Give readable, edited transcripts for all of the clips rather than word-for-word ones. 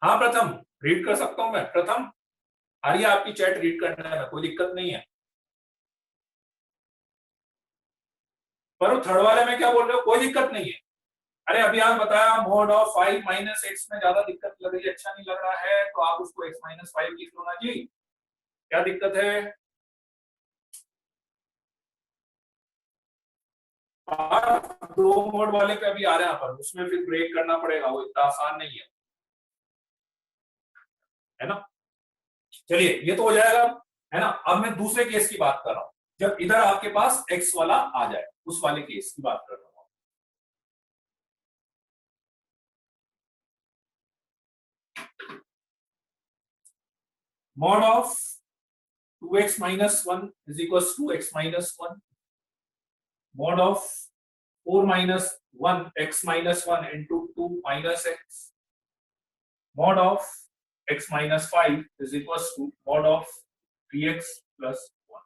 हाँ प्रथम, रीड कर सकता हूं मैं। प्रथम, आ रही है आपकी चैट रीड करने में, कोई दिक्कत नहीं है। पर थर्ड वाले में क्या बोल रहे हो, कोई दिक्कत नहीं है। अरे अभी आप बताया मोड ऑफ 5 माइनस एक्स में ज्यादा दिक्कत लग रही है, अच्छा नहीं लग रहा है, तो आप उसको x माइनस 5 लिख लो ना जी, क्या दिक्कत है। और दो मोड वाले पे अभी आ रहे हैं अपन, उसमें फिर ब्रेक करना पड़ेगा, वो इतना आसान नहीं है ना। चलिए ये तो हो जाएगा, है ना। अब मैं दूसरे केस की बात कर रहा हूं, जब इधर आपके पास x वाला आ जाए, उस वाले केस की बात कर रहा हूं। mod of 2x minus 1 is equals to x minus 1, mod of 4 minus 1 x minus 1 into 2 minus x, mod of x minus 5 is equals to mod of 3x plus 1.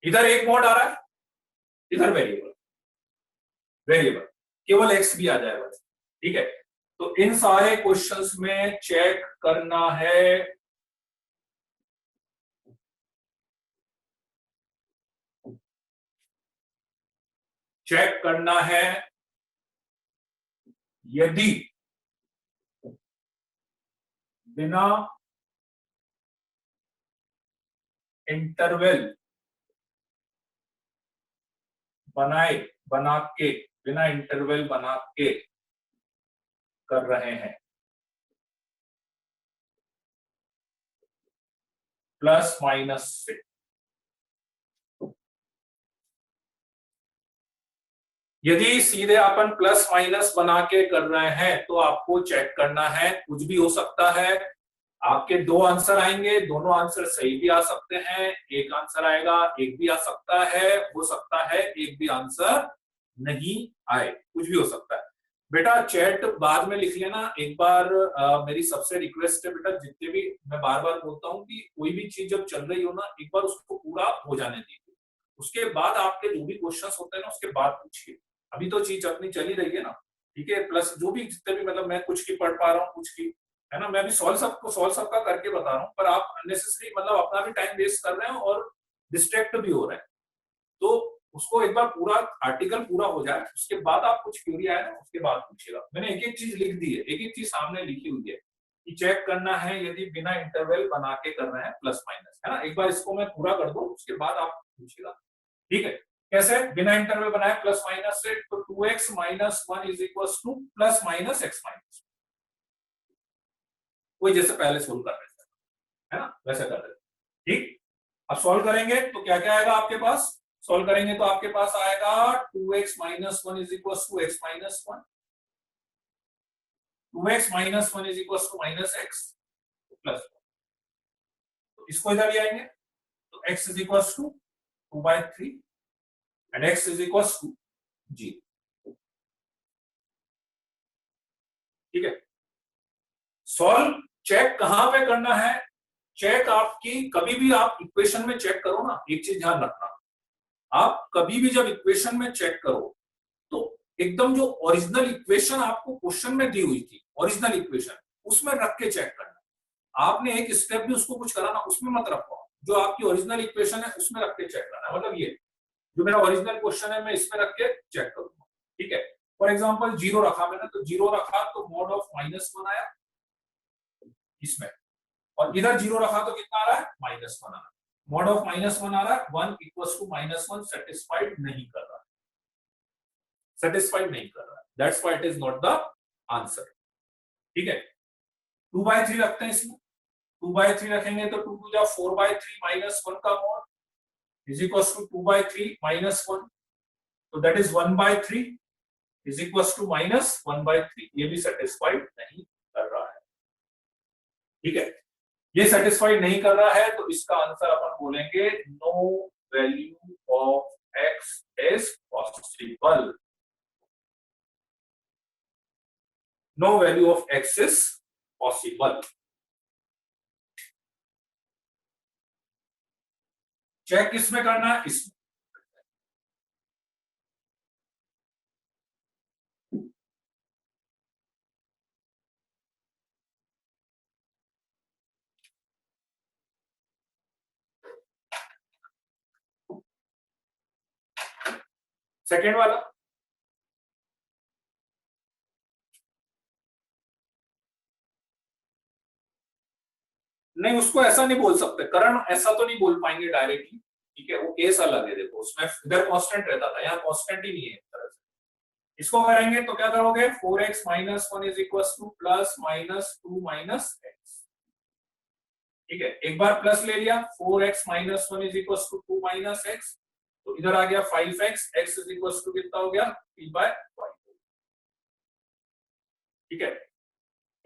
इधर एक मोड आ रहा है, इधर वेरिएबल, वेरिएबल केवल x भी आ जाए बस, ठीक है। तो इन सारे क्वेश्चंस में चेक करना है, चेक करना है यदि बिना इंटरवल बनाए बना के, बिना इंटरवल बना के कर रहे हैं, प्लस माइनस से। यदि सीधे अपन प्लस माइनस बना के कर रहे हैं तो आपको चेक करना है, कुछ भी हो सकता है। आपके दो आंसर आएंगे, दोनों आंसर सही भी आ सकते हैं, एक आंसर आएगा, एक भी आ सकता है, हो सकता है एक भी आंसर नहीं आए, कुछ भी हो सकता है। बेटा चैट बाद में लिख लेना एक बार, मेरी सबसे रिक्वेस्ट है बेटा, जितने भी, मैं बार बार बोलता हूँ कि कोई भी चीज जब चल रही हो ना, एक बार उसको पूरा हो जाने दीजिए, उसके बाद आपके जो भी क्वेश्चंस होते हैं ना उसके बाद पूछिए। अभी तो चीज अपनी चली रही है ना, ठीक है। प्लस जो भी जितने भी, मतलब मैं कुछ की पढ़ पा रहा हूँ, कुछ की, है ना, मैं भी सॉल्व सबका करके बता रहा हूँ, पर आप अननेसेसरी मतलब अपना भी टाइम वेस्ट कर रहे हैं और डिस्ट्रैक्ट भी हो रहे हैं। तो उसको एक बार पूरा आर्टिकल पूरा हो जाए, उसके बाद आप कुछ क्यूरी आए ना, उसके बाद पूछिएगा। मैंने एक एक चीज लिख दी है, एक एक चीज सामने लिखी हुई है कि चेक करना है यदि बिना इंटरवल बना के कर रहे हैं प्लस माइनस, है ना। एक बार इसको मैं पूरा कर दूं, उसके बाद आप पूछिएगा, ठीक है। कैसे बिना इंटरवल बनाए प्लस माइनस से, तो 2x minus 1 is equal to plus minus x minus, कोई जैसे पहले सोल्व कर रहे थे, है ना, वैसे कर रहे थे, ठीक। अब सॉल्व करेंगे तो क्या क्या आएगा आपके पास, सॉल्व करेंगे तो आपके पास आएगा 2x minus 1 is equal to x minus 1, 2x minus 1 is equal to minus x plus 1, तो इसको इधर ले आएंगे तो x is equal to 2/3 and x is equal to 0, ठीक है। सॉल्व चेक कहां पे करना है, चेक आपकी कभी भी आप इक्वेशन में चेक करो ना, एक चीज ध्यान रखना, आप कभी भी जब इक्वेशन में चेक करो तो एकदम जो ओरिजिनल इक्वेशन आपको क्वेश्चन में दी हुई थी, ओरिजिनल इक्वेशन, उसमें रख के चेक करना। आपने एक स्टेप भी उसको कुछ करा ना, उसमें मत रखो, जो आपकी ओरिजिनल इक्वेशन है उसमें रख के चेक करना। मतलब ये जो मेरा ओरिजिनल क्वेश्चन है मैं इसमें रख के चेक करूंगा, ठीक है। फॉर एग्जाम्पल 0 रखा मैंने, तो 0 रखा तो मोड ऑफ -1 आया इसमें, और इधर 0 रखा तो कितना आ रहा है, -1 आ रहा है। मोड ऑफ -1 आ रहा है, 1 इक्वल टू -1 सेटिस्फाइड नहीं कर रहा, सेटिस्फाइड नहीं कर रहा है, that's why it is not the answer, ठीक है। 2/3 रखते हैं इसमें, 2/3 रखेंगे तो 2 टू जा 4/3 -1 का मोड इज इक्वल टू 2/3 -1, तो that is 1/3 is equal to -1/3, ये भी सेटिस्फाइड नहीं कर रहा है, ठीक है। ये सेटिस्फाइड नहीं कर रहा है तो इसका आंसर अपन बोलेंगे no value of x is possible, no value of x is possible. Check किसमें करना है, इसमें। सेकेंड वाला नहीं, उसको ऐसा नहीं बोल सकते, करण ऐसा तो नहीं बोल पाएंगे डायरेक्टली, ठीक है, वो केस अलग है। देखो उसमें इधर कांस्टेंट रहता था, यहाँ कांस्टेंट ही नहीं है एक तरह से। इसको करेंगे तो क्या करोगे, 4x minus 1 is equal to plus minus 2 minus x, ठीक है। एक बार प्लस ले लिया, 4x minus 1 is equal to 2 minus x, तो इधर आ गया 5x, x is equal to कितना हो गया 3/5, ठीक है।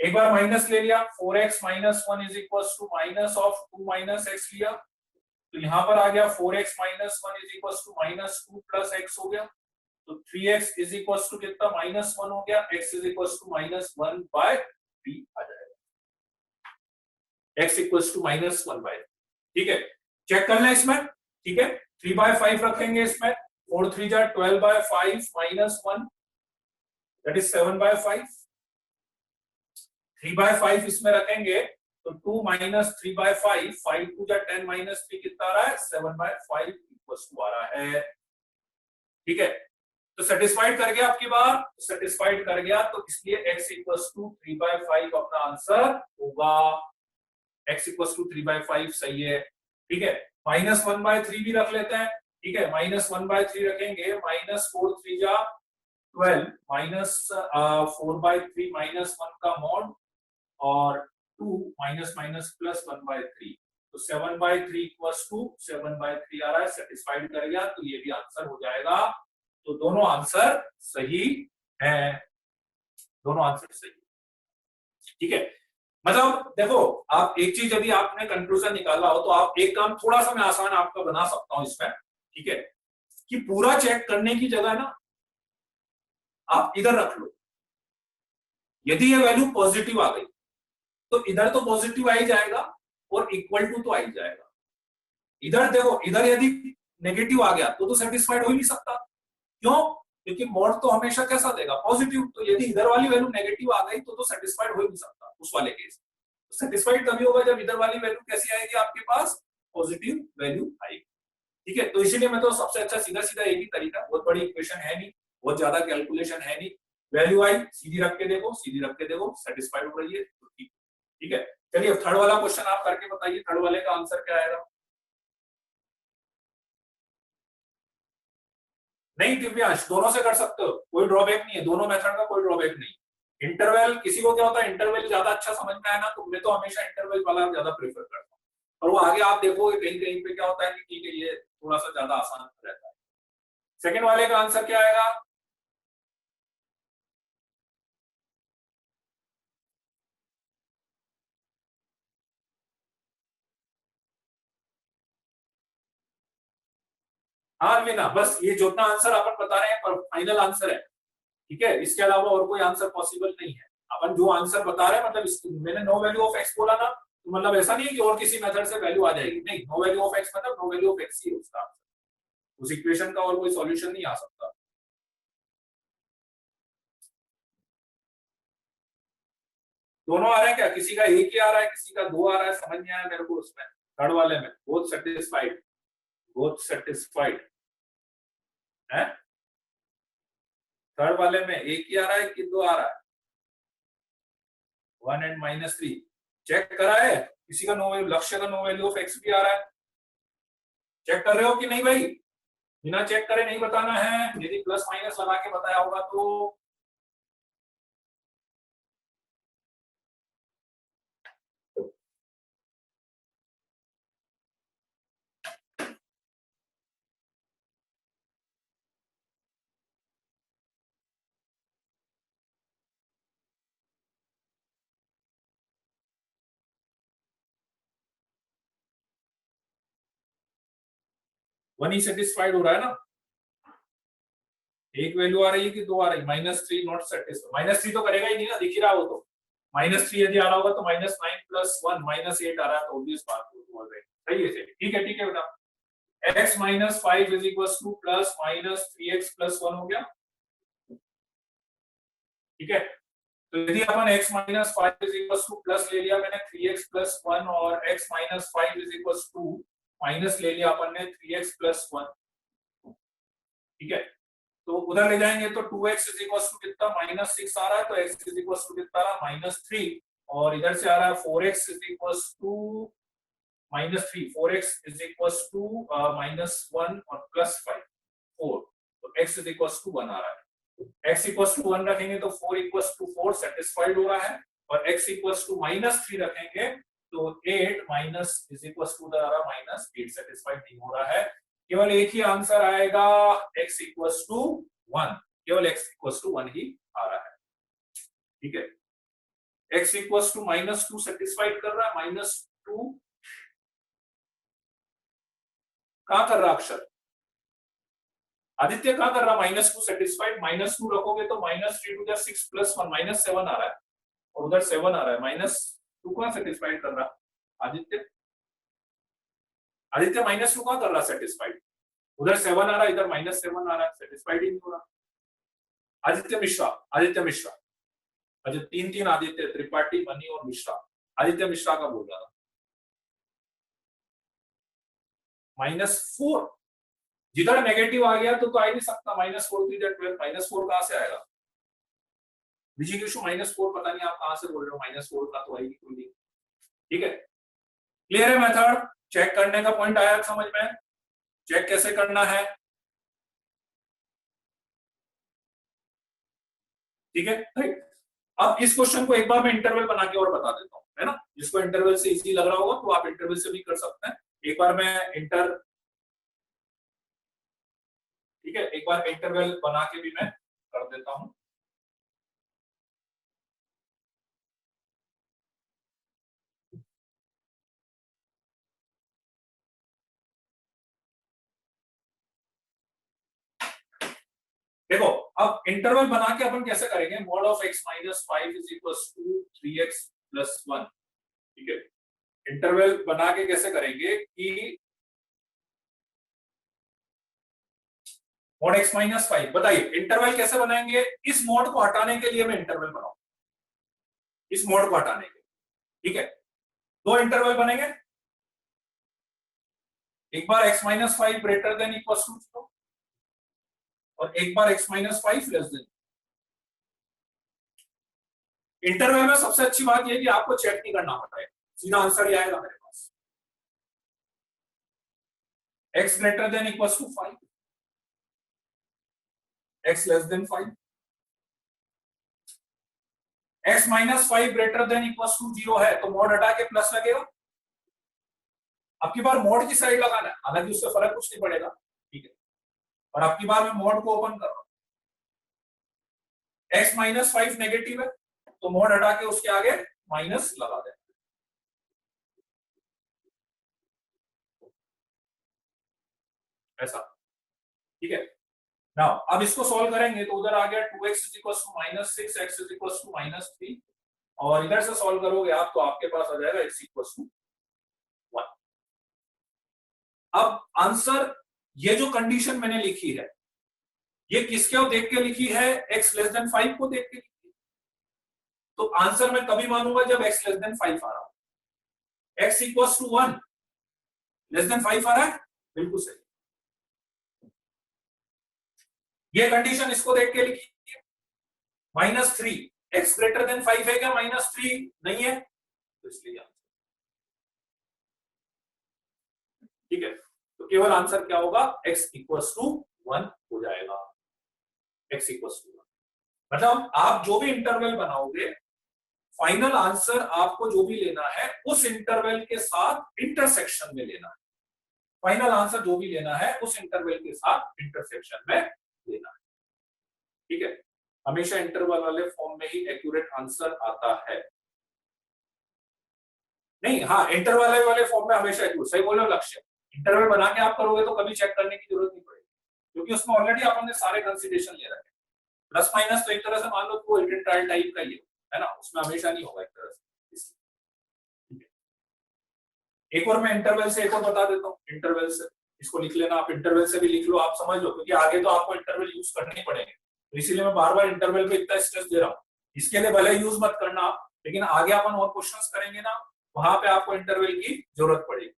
एक बार माइनस ले लिया, 4x minus 1 is equal to minus of 2 minus x लिया, तो यहां पर आ गया 4x minus 1 is equal to minus 2 plus x हो गया, तो 3x इज इक्वल टू कितना माइनस 1 हो गया, x is equal to minus 1/3 आ जाएगा, x इक्वल टू माइनस 1/3, ठीक है। चेक कर लें इसमें, ठीक है। 3/5 रखेंगे इसमें, 4 3 जा 12/5 माइनस 1 दैट इज 7/5, 3/5 इसमें रखेंगे तो 2 माइनस 3/5, 5 2 जा 10 माइनस 3 कितना आ रहा है 7/5 इक्वल टू आ रहा है, ठीक है। तो सेटिस्फाइड कर गया आपकी बात, सेटिस्फाइड कर गया, तो इसलिए x इक्वल टू 3/5 अपना आंसर होगा, x इक्वल टू 3/5 सही है, ठीक है। माइनस 1/3 भी रख लेते हैं, ठीक है, माइनस 1/3 रखेंगे, माइनस 4 3 जा 12 माइनस 4/3 माइनस 1 का मॉड और 2 माइनस माइनस प्लस 1/3, तो 7/3 इक्वल्स टू 7/3 आ रहा है, सेटिस्फाइड कर गया, तो ये भी आंसर हो जाएगा। तो दोनों आंसर सही है, दोनों आंसर सही, ठीक है। मतलब देखो, आप एक चीज यदि आपने कंक्लूजन निकाला हो तो आप एक काम थोड़ा सा मैं आसान आपका बना सकता हूं इसमें, ठीक है, कि पूरा चेक करने की जगह ना आप इधर रख लो, यदि ये वैल्यू पॉजिटिव आ गई तो इधर तो पॉजिटिव आ ही जाएगा और इक्वल टू तो आ ही जाएगा। इधर देखो, इधर यदि नेगेटिव आ गया तो सेटिस्फाइड हो ही नहीं सकता, क्यों, क्योंकि मोड तो हमेशा कैसा देगा पॉजिटिव, तो यदि इधर वाली वैल्यू नेगेटिव आ गई तो सेटिस्फाइड हो ही नहीं सकता उस वाले केस। सेटिस्फाइड तभी होगा जब इधर वाली वैल्यू कैसी आएगी आपके पास, पॉजिटिव वैल्यू आएगी, ठीक है। तो इसीलिए मैं तो सबसे अच्छा सीधा सीधा एक ही तरीका, बहुत बड़ी इक्वेशन है नहीं, बहुत ज्यादा कैलकुलेशन है नहीं, वैल्यू आई सीधी रख के देखो, सीधी रख के देखो, सेटिस्फाइड हो रही है तो ठीक, ठीक है। चलिए थर्ड वाला क्वेश्चन आप करके बताइए, थर्ड वाले का आंसर क्या आएगा। नहीं दिव्यांश, दोनों से कर सकते हो, कोई ड्रॉबैक नहीं है, दोनों मेथड का कोई ड्रॉबैक नहीं। इंटरवल किसी को क्या होता है, इंटरवल ज्यादा अच्छा समझ में आया ना, तो मैं तो हमेशा इंटरवल वाला ज्यादा प्रेफर करता हूँ, और वो आगे आप देखोगे कहीं कहीं पे क्या होता है कि ठीक है ये थोड़ा सा ज्यादा आसान रहता है। सेकंड वाले का आंसर क्या आएगा, हाँ मीना, बस ये जितना आंसर अपन बता रहे हैं पर फाइनल आंसर है, ठीक है, इसके अलावा और कोई आंसर पॉसिबल नहीं है। अपन जो आंसर बता रहे हैं मतलब मैंने नो वैल्यू ऑफ एक्स बोला ना, तो मतलब ऐसा नहीं है कि और किसी मेथड से वैल्यू आ जाएगी, नहीं, नो वैल्यू ऑफ एक्स मतलब नो वैल्यू ऑफ एक्स ही है उसका आंसर, उस इक्वेशन का और कोई सॉल्यूशन नहीं आ सकता। दोनों आ रहे हैं क्या, किसी का एक ही आ रहा है, किसी का दो आ रहा है, समझ नहीं आया मेरे को उसमें। थर्ड वाले में बोथ सेटिस्फाइड, बोथ सेटिस्फाइड है, थर्ड वाले में एक ही आ रहा है कि दो आ रहा है, 1 and -3 चेक करा है, किसी का नो वैल्यू, लक्ष्य का नो वैल्यू ऑफ एक्स भी आ रहा है, चेक कर रहे हो कि नहीं भाई, बिना चेक करे नहीं बताना है, यदि प्लस माइनस लगा के बताया होगा तो। 1 ही सेटिस्फाइड हो रहा है ना, एक वैल्यू आ रही है कि दो आ रही है, -3 नॉट सेटिस्फाइड, -3 तो करेगा ही नहीं ना, दिख ही रहा हो तो, -3 यदि आ रहा होगा तो -9 + 1 -8 आ रहा है, तो ऑब्वियस बात हो रही है, सही है सही, ठीक है बेटा। x - 5 is equal to plus minus 3x + 1 हो गया, ठीक है। तो यदि अपन x - 5 is equal to plus ले लिया मैंने 3x + 1 और x - 5 is equal to minus ले लिया अपन ने 3x + 1, ठीक है। तो उधर ले जाएंगे तो 2x इज इक्वल टू कितना -6 आ रहा है, तो x इज इक्वल टू कितना आ रहा है -3, और इधर से आ रहा है 4x is equal to -3, 4x is equal to -1 और +5 4, तो x इज इक्वल टू 1 आ रहा है। x इक्वल टू 1 रखेंगे तो 4 इक्वल टू 4 सेटिस्फाइड हो रहा है, और x इक्वल टू -3 रखेंगे तो 8 minus is equal to -8 satisfied नहीं हो रहा है। केवल एक ही आंसर आएगा, x इक्वल टू 1, केवल x इक्वल टू 1 ही आ रहा है। ठीक है, x इक्वल टू -2 सेटिस्फाइड कर रहा है, -2 कहां कर रहा अक्षर, आदित्य कहां कर रहा, -2 सेटिस्फाइड, -2 रखोगे तो -3 टू द 6 + 1 -7 आ रहा है, और उधर 7 आ रहा है, -2 कहां सेटिस्फाइड कर रहा आदित्य, आदित्य -2 कहां कर रहा सेटिस्फाइड, उधर 7 आ रहा है, इधर -7 आ रहा है, सेटिस्फाइड ही नहीं हो रहा। आदित्य मिश्रा, आदित्य मिश्रा, अच्छा 3 आदित्य, त्रिपाठी, मनी और मिश्रा, आदित्य मिश्रा का बोल रहा था -4, जिधर नेगेटिव आ गया तो आ ही नहीं सकता, -4 3 12, -4 कहां से आएगा, विजय किशु -4 पता नहीं आप कहां से बोल रहे हो, -4 का तो आएगी कोई नहीं। ठीक है, क्लियर है मेथड, चेक करने का पॉइंट आया समझ में, चेक कैसे करना है। ठीक है, राइट। अब इस क्वेश्चन को एक बार मैं इंटरवल बना के और बता देता हूं, है ना, जिसको इंटरवल से इजी लग रहा होगा तो आप इंटरवल से भी कर सकते हैं। एक बार मैं ठीक है, एक बार इंटरवल बना के भी मैं कर देता हूं। देखो, अब इंटरवल बना के अपन कैसे करेंगे, mod of x - 5 is equal to 3x + 1। ठीक है, इंटरवल बना के कैसे करेंगे कि मॉड x - 5, बताइए इंटरवल कैसे बनाएंगे, इस मॉड को हटाने के लिए मैं इंटरवल बनाऊं, इस मॉड को हटाने के लिए। ठीक है, दो इंटरवल बनेंगे, एक बार x - 5 greater than equal to 0, और एक बार x - 5 लेस देन। इंटरवल में सबसे अच्छी बात यह कि आपको चेक नहीं करना पड़ता है, सीधा आंसर ही आएगा मेरे पास, x greater than equal to 5, x less than 5, x - 5 greater than equal to 0 है तो मॉड हटा के प्लस लगेगा, अब की बार मॉड की साइड लगाना है, हालांकि उससे फर्क कुछ नहीं पड़ेगा। ठीक है, और अब की बार मैं मॉड को ओपन कर रहा हूं, x - 5 नेगेटिव है तो मॉड हटा के उसके आगे माइनस लगा दें, ऐसा। ठीक है, नाउ अब इसको सॉल्व करेंगे तो उधर आ गया 2x = -6, x = -3, और इधर से सॉल्व करोगे आप तो आपके पास आ जाएगा x = 1। अब आंसर, ये जो कंडीशन मैंने लिखी है ये किसके देख के लिखी है, x लेस देन 5 को देख के लिखी है, तो आंसर मैं कभी मानूंगा जब x लेस देन 5 आ रहा हो, x = 1 लेस देन 5 आ रहा है, बिल्कुल सही, ये कंडीशन इसको देख के लिखी है। -3, x ग्रेटर देन 5 है क्या, -3 नहीं है तो इसलिए आंसर। ठीक है, तो केवल आंसर क्या होगा, x = 1 हो जाएगा, x = 1। मतलब आप जो भी इंटरवल बनाओगे फाइनल आंसर आपको जो भी लेना है उस इंटरवल के साथ इंटरसेक्शन में लेना है, फाइनल आंसर जो भी लेना है उस इंटरवल के साथ इंटरसेक्शन में लेना है। ठीक है, हमेशा इंटरवल वाले फॉर्म में ही एक्यूरेट आंसर आता है, नहीं, हाँ इंटरवल वाले फॉर्म में हमेशा एक्यूरेट, सही बोल रहे हो लक्ष्य, इंटरवल बना के आप करोगे तो कभी चेक करने की जरूरत नहीं पड़ेगी, क्योंकि उसमें ऑलरेडी आपने सारे कंसीडरेशन ले रखे हैं। प्लस माइनस तो एक तरह से मान लो वो रिटन ट्रायल टाइप का ही है ना, उसमें हमेशा नहीं होगा एक तरह से। एक और मैं इंटरवल से एक और बता देता हूँ, इंटरवल से इसको लिख लेना आप, इंटरवल से भी लिख लो, आप समझ लो, क्योंकि आगे तो आपको इंटरवल यूज करने ही पड़ेंगे, तो इसीलिए मैं बार बार इंटरवल पे इतना स्ट्रेस दे रहा हूँ। इसके लिए भले यूज मत करना आप, लेकिन आगे अपन और क्वेश्चंस करेंगे ना, वहां पे आपको इंटरवल की जरूरत पड़ेगी।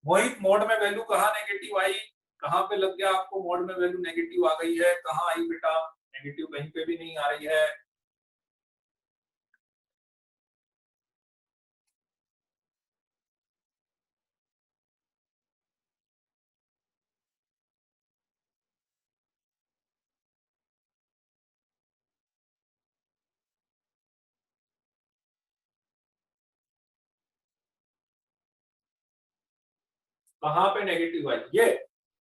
मोहित मोड में वैल्यू कहाँ नेगेटिव आई, कहाँ पे लग गया आपको मोड में वैल्यू नेगेटिव आ गई है, कहाँ आई बेटा, नेगेटिव कहीं पे भी नहीं आ रही है। कहाँ पे नेगेटिव आई, ये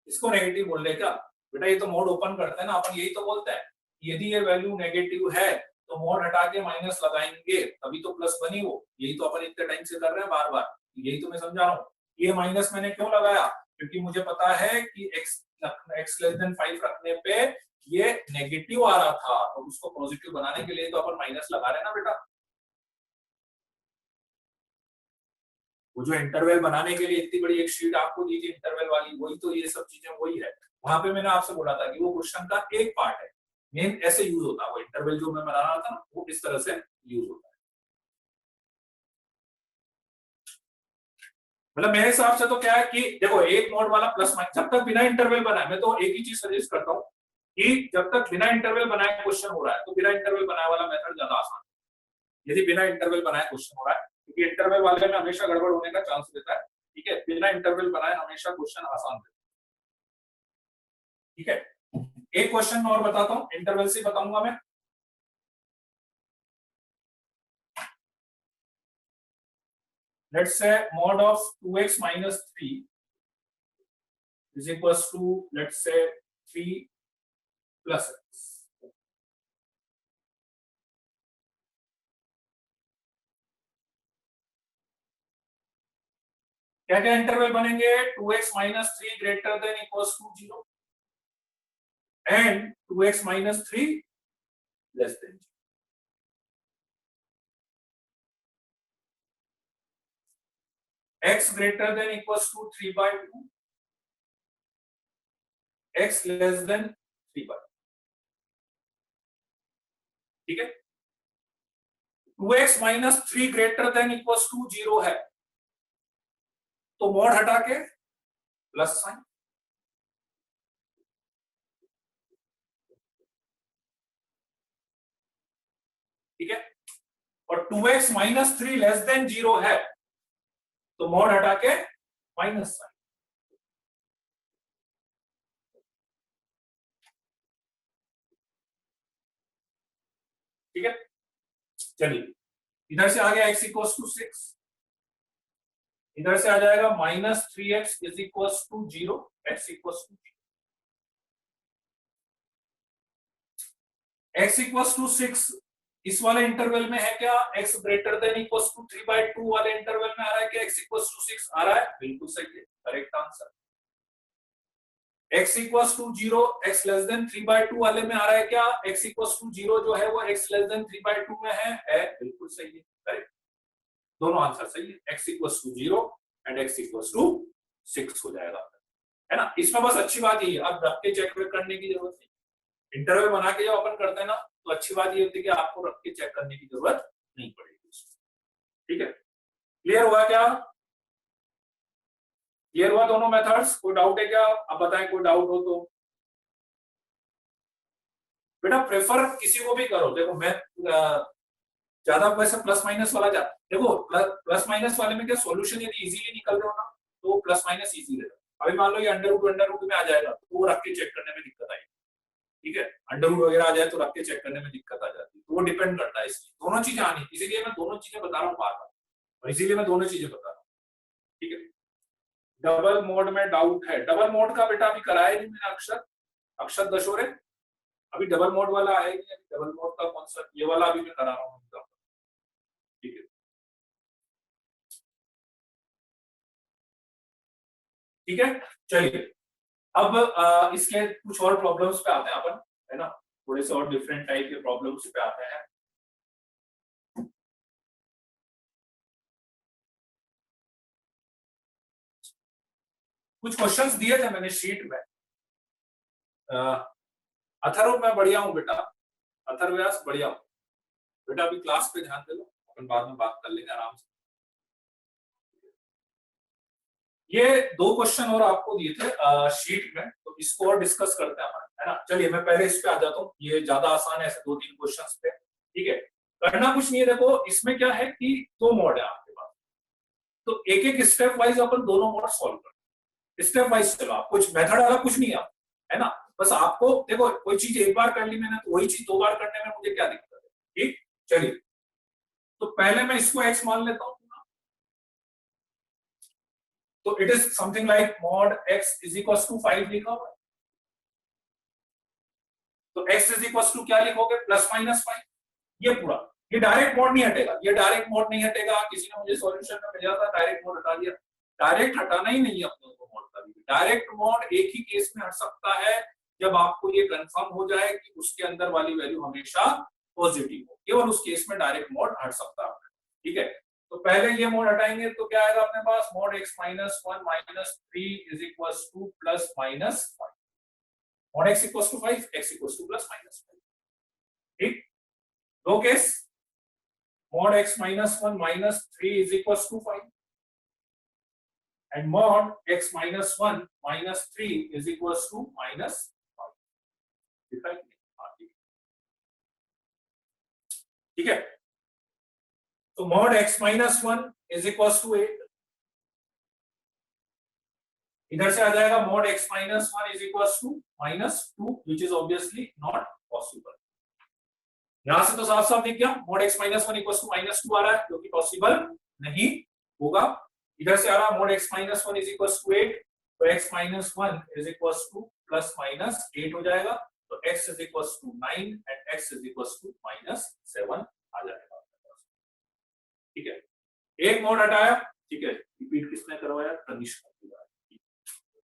इसको नेगेटिव बोल रहे क्या बेटा, ये तो मोड ओपन करते हैं ना अपन, यही तो बोलते हैं यदि ये वैल्यू नेगेटिव है तो मोड हटा के माइनस लगाएंगे तभी तो प्लस बनी वो, यही तो अपन इतने टाइम से कर रहे हैं बार बार, यही तो मैं समझा रहा हूँ। ये माइनस मैंने क्यों लगाया, क्योंकि मुझे पता है कि x लेस देन 5 रखने पे ये नेगेटिव आ रहा था, तो उसको पॉजिटिव बनाने के लिए तो अपन माइनस लगा रहे हैं ना बेटा। वो जो इंटरवल बनाने के लिए इतनी बड़ी एक शीट आपको दी थी इंटरवल वाली, वही तो ये सब चीजें वही है। वहां पे मैंने आपसे बोला था कि वो क्वेश्चन का एक पार्ट है, मेन ऐसे यूज होता है वो इंटरवल जो मैं बना रहा था ना, वो इस तरह से यूज होता है। मतलब मेरे हिसाब से तो क्या है कि देखो एक मोड वाला प्लस माइनस जब तक बिना इंटरवल बनाए, मैं तो एक ही चीज सजेस्ट करता हूँ कि जब तक बिना इंटरवल बनाए क्वेश्चन हो रहा है तो बिना इंटरवल बनाए वाला मेथड ज्यादा आसान है। यदि बिना इंटरवल बनाए क्वेश्चन हो रहा है, क्योंकि इंटरवल वाले में हमेशा गड़बड़ होने का चांस रहता है, ठीक है, बिना इंटरवल बनाए हमेशा क्वेश्चन आसान रहता है। ठीक है, एक क्वेश्चन मैं और बताता हूँ, इंटरवल से बताऊंगा मैं। Let's say mod of 2x minus 3 is equals to let's say 3 plus x। क्या क्या इंटरवल बनेंगे, 2x minus 3 greater than equals to 0 and 2x minus 3 less than 0। x greater than equals to 3 by 2, x less than 3 by 2। ठीक है, 2x minus 3 greater than equals to 0 है तो mod हटा के plus sign, ठीक है, और 2x minus 3 लेस देन 0 है तो मॉड हटा के माइनस साइन। ठीक है, चलिए इधर से आ गया x इक्वल्स टू 6, इधर से आ जाएगा minus 3x is equals to 0, x equals to x equals to 6। इस वाले इंटरवल में है क्या x greater than equals to 3/2 वाले इंटरवल में आ रहा है क्या x इक्वल्स टू 6 आ रहा है, बिल्कुल सही है, correct answer. x equals to 0 x less than 3/2 वाले में आ रहा है क्या x इक्वल्स टू 0 जो है वो x लेस देन 3/2 में है बिल्कुल सही है, करेक्ट, दोनों आंसर सही है, x equals to 0 and x equals to 6 हो जाएगा, है ना। इसमें बस अच्छी बात ये है, अब रख के चेक करने की जरूरत नहीं, इंटरवल बना के जब अपन करते हैं ना तो अच्छी बात ये होती है कि आपको रख के चेक करने की जरूरत नहीं पड़ेगी। ठीक है, क्लियर हुआ क्या, क्लियर हुआ दोनों मेथड्स, कोई डाउट है क्या, अब बताएं कोई डाउट हो तो। बेटा प्रेफर किसी को भी करो, देखो मैं ज्यादा वैसे प्लस माइनस वाला जा, देखो प्लस माइनस वाले में क्या सॉल्यूशन यदि इजीली निकल रहे हो ना तो प्लस माइनस इजी रहेगा। अभी मान लो ये अंडर रूट में आ जाएगा तो वो रख के चेक करने में दिक्कत आएगी, ठीक है, अंडर रूट वगैरह आ जाए तो रख के चेक करने में दिक्कत आ जाती है, तो वो डिपेंड करता है, इसलिए दोनों चीजें आनी, इसीलिए मैं दोनों चीजें बता रहा हूँ बार बार, और इसीलिए मैं दोनों चीजें बता रहा हूँ। ठीक है, डबल मोड में डाउट है, डबल मोड का बेटा अभी कराया नहीं मैंने, अक्षर अक्षर दशोरे अभी डबल मोड वाला है नहीं, डबल मोड का कॉन्सेप्ट ये वाला अभी मैं करा रहा हूँ। ठीक है, ठीक है, चलिए अब इसके कुछ और प्रॉब्लम्स पे आते हैं अपन, है ना, थोड़े से और डिफरेंट टाइप के प्रॉब्लम्स पे आते हैं। कुछ क्वेश्चंस दिए थे मैंने शीट में, अथर्व मैं बढ़िया हूँ बेटा, अथर्व्यास बढ़िया हूँ बेटा, अभी क्लास पे ध्यान दे लो, अपन बाद में बात कर लेंगे आराम से। ये दो क्वेश्चन और आपको दिए थे शीट में, तो इसको और डिस्कस करते हैं हमारे, है ना। चलिए मैं पहले इस पे आ जाता हूँ, ये ज्यादा आसान है ऐसे दो तीन क्वेश्चन पे, ठीक है। करना कुछ नहीं है, देखो इसमें क्या है कि दो मोड है आपके पास, तो एक एक स्टेप वाइज अपन दोनों मोड सॉल्व करते हैं, स्टेप वाइज चलो, आप कुछ मेथड वाला कुछ नहीं है ना। बस आपको देखो कोई चीज एक बार कर ली मैंने, तो वही चीज दो बार करने में मुझे क्या दिक्कत है, ठीक। चलिए, तो पहले मैं इसको x मान लेता हूँ, तो it is something like mod x is equal to 5 लिखा हुआ है, तो x इज इक्वल टू क्या लिखोगे, +-5, ये पूरा, ये डायरेक्ट मोड नहीं हटेगा, ये डायरेक्ट मोड नहीं हटेगा। किसी ने मुझे सॉल्यूशन में भेजा था डायरेक्ट मोड हटा दिया, डायरेक्ट हटाना ही नहीं है अपने को मोड का भी। डायरेक्ट मोड एक ही केस में हट सकता है, जब आपको ये कंफर्म हो जाए कि उसके अंदर वाली वैल्यू हमेशा पॉजिटिव हो, केवल उस केस में डायरेक्ट मोड हट सकता है, ठीक है। तो पहले ये मोड हटाएंगे तो क्या आएगा अपने पास, mod x-1 -3 is equal to +-5, mod x equal to 5, x equal to +-5, ठीक। दो case, mod x-1 -3 is equals to 5 and mod x-1 -3 is equals to -5, ठीक है। तो mod x-1 is equals to 8, इधर से आ जाएगा mod x-1 is equals to -2 which is obviously not possible। यहां से तो साफ साफ दिख गया, mod x-1 इक्वल्स टू -2 आ रहा है, जो कि पॉसिबल नहीं होगा। इधर से आ रहा mod x-1 is equals to 8, तो x-1 इज इक्वल्स टू +-8 हो जाएगा, तो x is equals to 9 and x is equals to -7 आ जाएगा, ठीक है। एक मोड हटाया, ठीक है, रिपीट किसने करवाया, तनिष्क।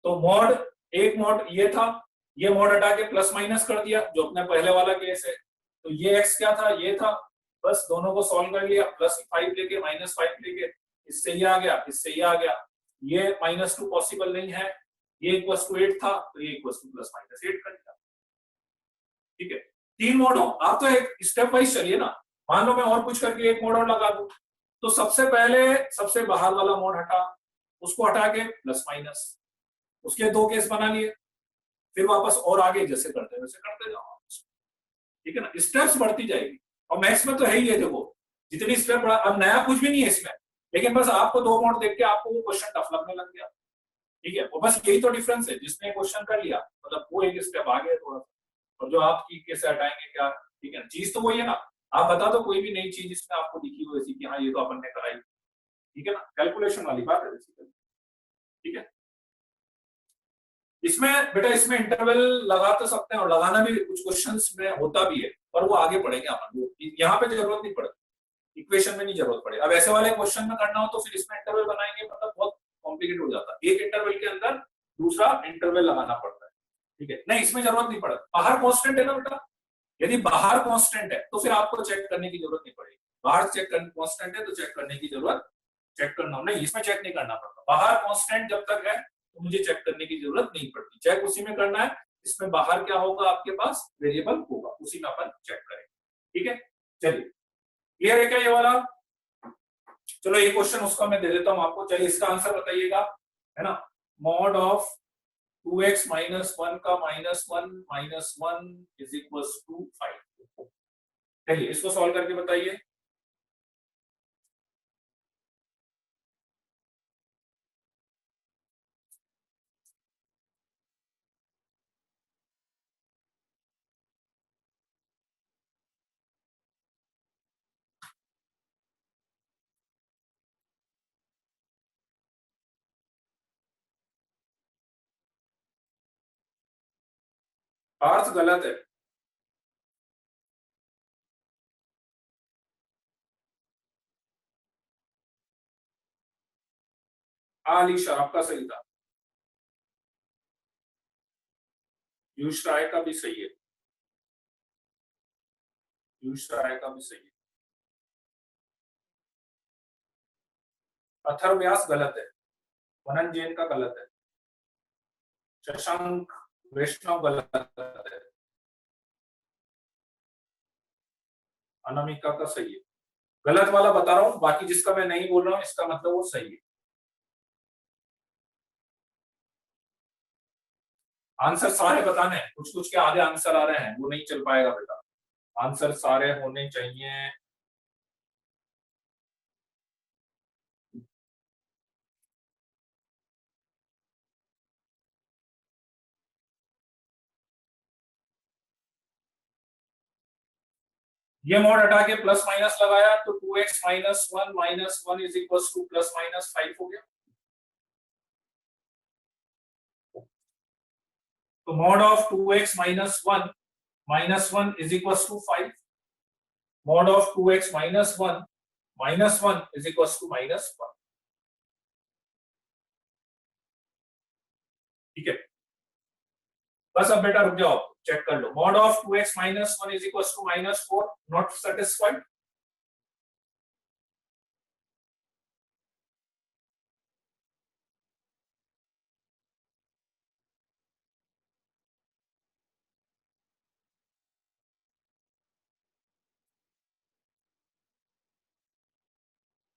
तो मोड, एक मोड ये था, ये मोड हटा के प्लस माइनस कर दिया, जो अपने पहले वाला केस है। तो ये x क्या था, ये था, बस दोनों को सॉल्व कर लिया, +5 लेके -5 लेके, इससे ये आ गया, इससे ये आ गया, ये -2 पॉसिबल नहीं है, ये इक्वल्स टू 8 था, तो ये इक्वल्स टू +-8 कर दिया, ठीक है। तीन मोड हो, आप तो एक स्टेप वाइज चलिए ना। मान लो मैं और कुछ करके एक मोड और लगा दूं, तो सबसे पहले सबसे बाहर वाला मोड हटा, उसको हटा के +-, उसके दो केस बना लिए, फिर वापस और आगे जैसे करते वैसे करते जाओ, ठीक है ना। स्टेप्स बढ़ती जाएगी, और मैथ्स में तो है ही है, देखो जितनी स्टेप बढ़ा, अब नया कुछ भी नहीं है इसमें, लेकिन बस आपको दो मोड देख के आपको वो क्वेश्चन टफ लगने लग गया, ठीक है। वो बस यही तो डिफरेंस है, जिसने क्वेश्चन कर लिया मतलब वो एक स्टेप आगे है थोड़ा सा, और जो आपकी कैसे हटाएंगे क्या, ठीक है, चीज तो वही है ना। आप बता दो कोई भी नई चीज इसमें आपको दिखी हो ऐसी कि हाँ ये तो अपन ने कराई, ठीक है ना, कैलकुलेशन वाली बात है बेसिकली, ठीक है। इसमें बेटा, इसमें इंटरवल लगा तो सकते हैं, और लगाना भी कुछ क्वेश्चंस में होता भी है, पर वो आगे पढ़ेंगे अपन, यहाँ पे जरूरत नहीं पड़ती, इक्वेशन में नहीं जरूरत पड़े। अब ऐसे वाले क्वेश्चन में करना हो तो फिर इसमें इंटरवल बनाएंगे, मतलब बहुत कॉम्प्लिकेटेड हो जाता है, एक इंटरवल के अंदर दूसरा इंटरवल लगाना पड़ता है, ठीक है। नहीं, इसमें जरूरत नहीं पड़ती, बाहर कॉन्स्टेंट है ना बेटा, यदि बाहर कॉन्स्टेंट है तो फिर आपको चेक करने की जरूरत नहीं पड़ेगी, बाहर चेक करने कॉन्स्टेंट है तो चेक करने की जरूरत, चेक करना नहीं, इसमें चेक नहीं करना पड़ता, बाहर कॉन्स्टेंट जब तक है तो मुझे चेक करने की जरूरत नहीं पड़ती, चेक उसी में करना है, इसमें बाहर क्या होगा आपके पास, वेरिएबल होगा, उसी में अपन चेक करेंगे, ठीक है। चलिए, क्लियर है क्या ये वाला। चलो ये क्वेश्चन उसका मैं दे देता हूं आपको, चलिए इसका आंसर बताइएगा, है ना। मॉड ऑफ 2x - 1 का -1 इज इक्वल्स टू 5, चलिए इसको सॉल्व करके बताइए। पार्थ गलत है, अलीशा आपका सही था, पीयूष राय का भी सही है, पीयूष राय का भी सही है। अथर्व व्यास गलत है, वनन जैन का गलत है, शशांक वैष्णव गलत है, अनामिका का सही है। गलत वाला बता रहा हूं, बाकी जिसका मैं नहीं बोल रहा हूं इसका मतलब वो सही है। आंसर सारे बताने हैं, कुछ कुछ के आधे आंसर आ रहे हैं, वो नहीं चल पाएगा बेटा, आंसर सारे होने चाहिए। ये मॉड हटा के प्लस माइनस लगाया तो 2x minus one is equal to plus minus 5 हो गया। तो mod of 2x minus one is equal to 5, mod of 2x minus one is equal to minus 1। ठीक है, बस अब बेटा रुक जाओ, चेक कर लो। Mod of 2x minus one is equal to minus 4, not satisfied.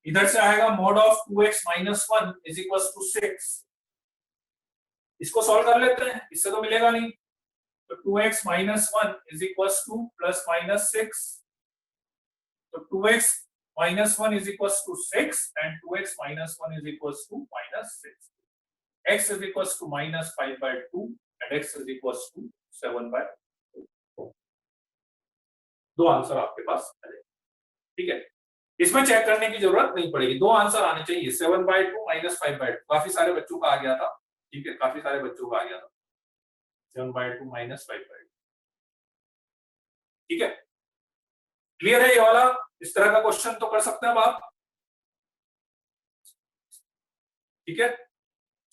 इधर से आएगा mod of 2x minus one is equal to 6। इसको सॉल्व कर लेते हैं, इससे तो मिलेगा नहीं। तो 2x minus one is equal to plus minus 6। तो 2x minus one is equal to 6 and 2x minus one is equal to minus 6। x is equals to minus 5/2 and x is equals to 7/2। दो answer आपके पास आ जाएंगे। ठीक है, इसमें check करने की जरूरत नहीं पड़ेगी, दो आंसर आने चाहिए, 7/2 माइनस 5/2। काफी सारे बच्चों का आ गया था। ठीक है, काफी सारे बच्चों का आ गया था 7/2 माइनस 5/2। ठीक है, क्लियर है ये वाला? इस तरह का क्वेश्चन तो कर सकते हैं अब आप। ठीक है,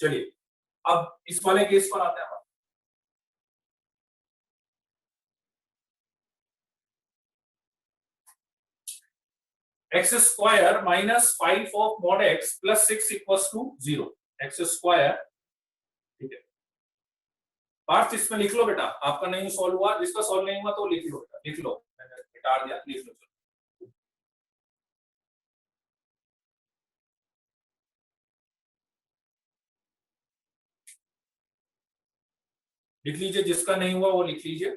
चलिए अब इस वाले केस पर आते हैं। X square minus 5 of mod x plus 6 equals to 0। X square, ठीक है, पार्ट इसमें लिख लो बेटा, आपका नहीं सॉल्व हुआ, जिसका सॉल्व नहीं हुआ तो लिख लो बेटा, लिख लो, मैंने मिटा दिया, लिख लो। लिख लीजिए, जिसका नहीं हुआ वो लिख लीजिए।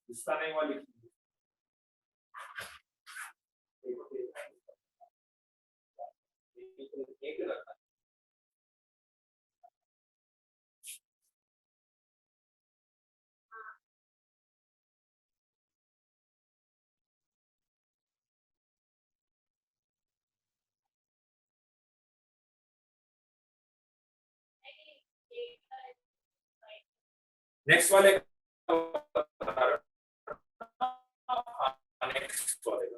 जिसका नहीं हुआ लिख लीजिए। एक रखना। नेक्स्ट वाले नेक्स्ट वाले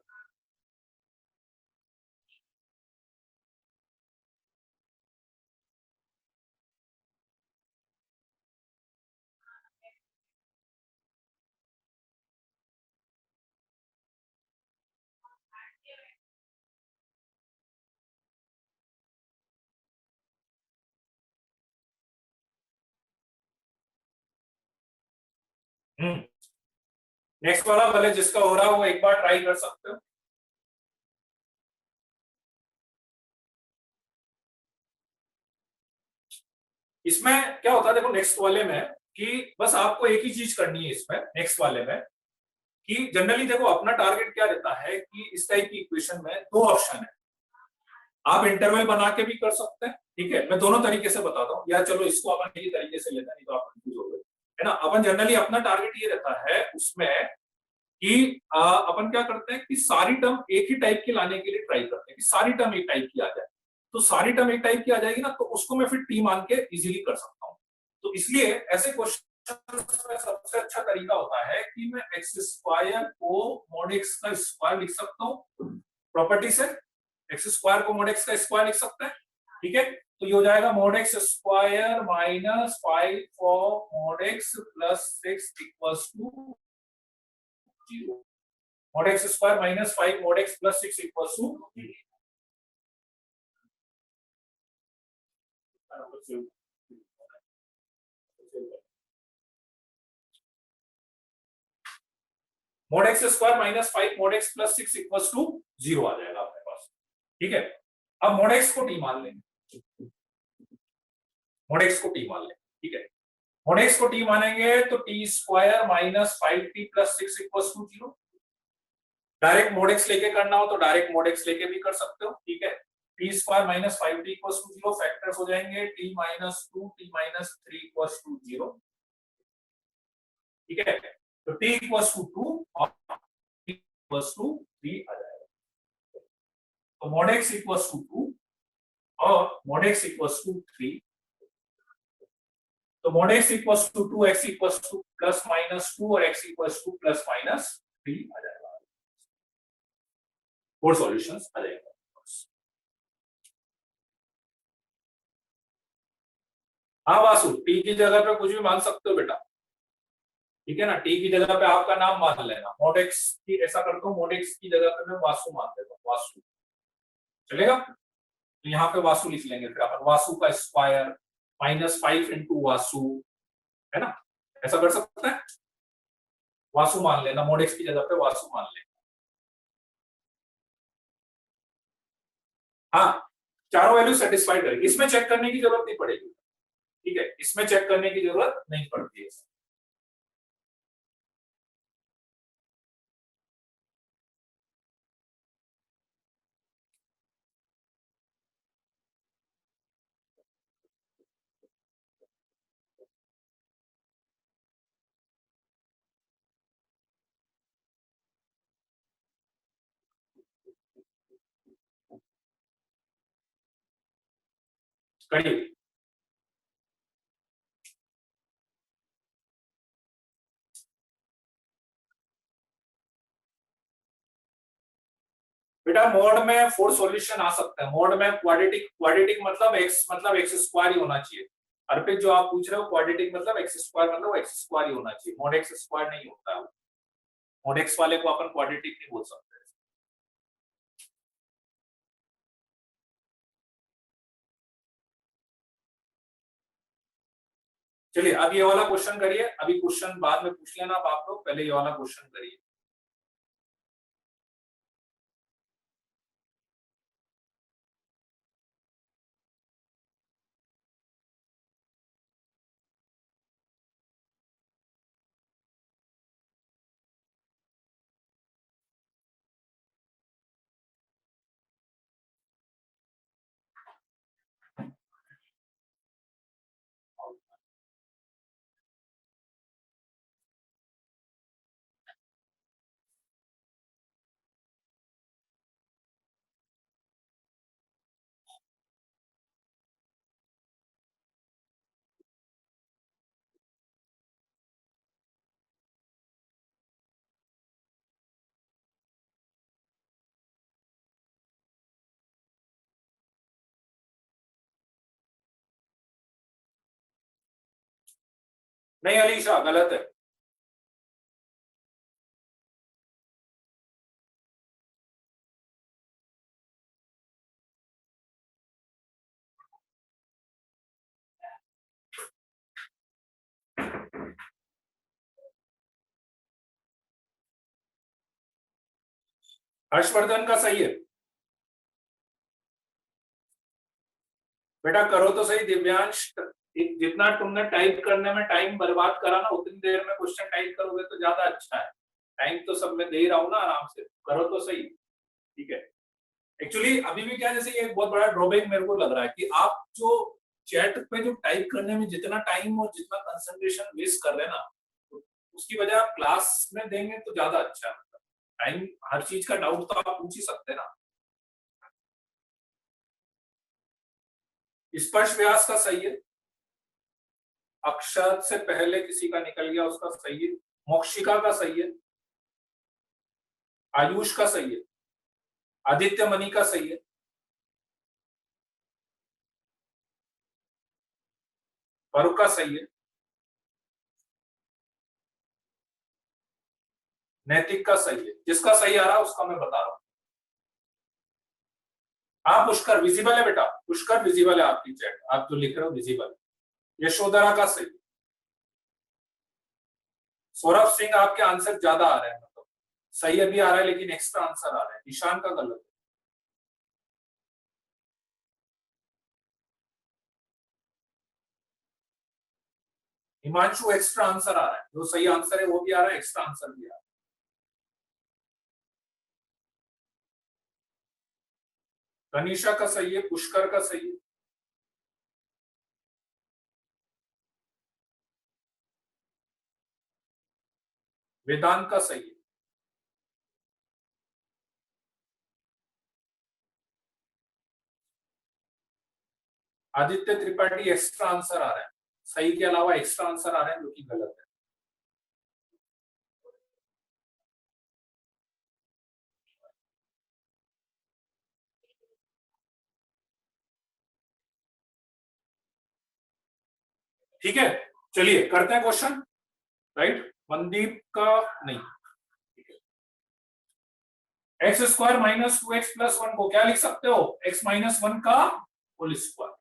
नेक्स्ट वाला भले जिसका हो रहा है वो एक बार ट्राई कर सकते हो। इसमें क्या होता है देखो, नेक्स्ट वाले में कि बस आपको एक ही चीज करनी है इसमें, नेक्स्ट वाले में, कि जनरली देखो अपना टारगेट क्या रहता है कि इस टाइप की इक्वेशन में दो ऑप्शन है, आप इंटरवल बना के भी कर सकते हैं। ठीक है, मैं दोनों तरीके से बताता हूँ, या चलो इसको अपन यही तरीके से लेते हैं, नहीं तो आप कंफ्यूज हो गए, है ना। अपन जनरली अपना टारगेट ये रहता है उसमें कि अपन क्या करते हैं कि सारी टर्म एक ही टाइप की लाने के लिए ट्राई करते हैं कि सारी टर्म एक टाइप की आ जाए। तो सारी टर्म एक टाइप की आ जाएगी ना, तो उसको मैं फिर टी मान के इजीली कर सकता हूँ। तो इसलिए ऐसे क्वेश्चन में सबसे अच्छा तरीका होता है कि मैं एक्स स्क्वायर को मॉड एक्स का स्क्वायर लिख सकता हूँ प्रॉपर्टी से, एक्स स्क्वायर को मॉड एक्स का स्क्वायर लिख सकते हैं। ठीक है, तो ये हो जाएगा mod x square minus 5 for mod x plus 6 equals to 0। Mod x square minus 5 mod x plus 6 equals to 0। mod x square minus 5 mod x plus 6 equals to 0 आ जाएगा अपने पास। ठीक है, अब mod x को t मान लेंगे, mod x को t मान लेंगे। ठीक है, mod x को t मानेंगे तो t square minus 5t plus 6 equals to 0। Direct mod x लेके करना हो तो डायरेक्ट mod x लेके भी कर सकते हो। ठीक है, t square minus 5t equals to 0 factors हो जाएंगे t minus 2 t minus 3 equals to 0। ठीक है, तो t इक्वल्स टू 2 और t इक्वल्स टू 3 आ जाएगा। तो mod x इक्वल्स टू 2 और mod x इक्वल्स टू 3। तो mod x equals to 2 x equals to plus minus 2 और x equals to plus minus 3 आ जाएगा। 4 सॉल्यूशंस आ जाएगा। हाँ वासु, t की जगह पे कुछ भी मान सकते हो बेटा। ठीक है ना, t की जगह पे आपका नाम मान लेना। mod x की ऐसा करता हूँ, mod x की जगह पे मैं वासु मान देता हूँ, वासु चलेगा। तो यहाँ पे वासु लिख लेंगे, फिर अपन वासु का स्क्वायर माइनस 5 इंटू वासु, है ना, ऐसा कर सकते हैं। वासु मान लेना, mod x की जगह पे वासु मान लेना। हाँ, चारों वैल्यू सेटिस्फाइड करेगी, इसमें चेक करने की जरूरत नहीं पड़ेगी। ठीक है, इसमें चेक करने की जरूरत नहीं पड़ती है। करिए बेटा, मोड में 4 सॉल्यूशन आ सकते हैं। मोड में क्वाड्रेटिक, क्वाड्रेटिक मतलब एक्स स्क्वायर ही होना चाहिए। अर्पित जो आप पूछ रहे हो, क्वाड्रेटिक मतलब एक्स स्क्वायर मतलब एक्स स्क्वायर ही होना चाहिए, मोड एक्स स्क्वायर नहीं होता है। मोड एक्स वाले को अपन क्वाड्रेटिक नहीं बोल सकते। चलिए अब ये वाला क्वेश्चन करिए, अभी क्वेश्चन बाद में पूछ लेना आप लोग, पहले ये वाला क्वेश्चन करिए। नहीं अलीशा, गलत है। हर्षवर्धन का सही है बेटा, करो तो सही। दिव्यांश, जितना तुमने टाइप करने में टाइम बर्बाद करा ना, उतनी देर में क्वेश्चन टाइप करोगे तो ज्यादा अच्छा है। टाइम तो सब मैं दे ही रहा हूँ ना, आराम से करो तो सही। ठीक है, एक्चुअली अभी भी क्या, जैसे ये एक बहुत बड़ा ड्रॉबैक मेरे को लग रहा है कि आप जो चैट पे जो टाइप करने में जितना टाइम और जितना कंसंट्रेशन वेस्ट कर रहे हैं ना, तो उसकी वजह आप क्लास में देंगे तो ज्यादा अच्छा है। टाइम, हर चीज का डाउट तो आप पूछ ही सकते हैं ना। स्पर्श व्यास का सही है, अक्षर से पहले किसी का निकल गया उसका सही है, मोक्षिका का सही है, आयुष का सही है, आदित्य मणि का सही है, फरूक का सही है, नैतिक का सही है। जिसका सही आ रहा है उसका मैं बता रहा हूं। हाँ पुष्कर विजिबल है बेटा, पुष्कर विजिबल है, आपकी चैट आप जो लिख रहे हो विजिबल। यशोधरा का सही, सौरभ सिंह आपके आंसर ज्यादा आ रहे हैं, मतलब सही अभी आ रहा है लेकिन एक्स्ट्रा आंसर आ रहा है। ईशान का गलत है। हिमांशु एक्स्ट्रा आंसर आ रहा है, जो सही आंसर है वो भी आ रहा है, एक्स्ट्रा आंसर भी आ रहा है। कनिषा का सही है, पुष्कर का सही है, वेदांत का सही है, आदित्य त्रिपाठी एक्स्ट्रा आंसर आ रहा है, सही के अलावा एक्स्ट्रा आंसर आ रहे हैं जो कि गलत है। ठीक है, चलिए करते हैं क्वेश्चन। राइट, मनदीप का नहीं। X square minus two x plus one को क्या लिख सकते हो, एक्स माइनस वन का होल स्क्वायर।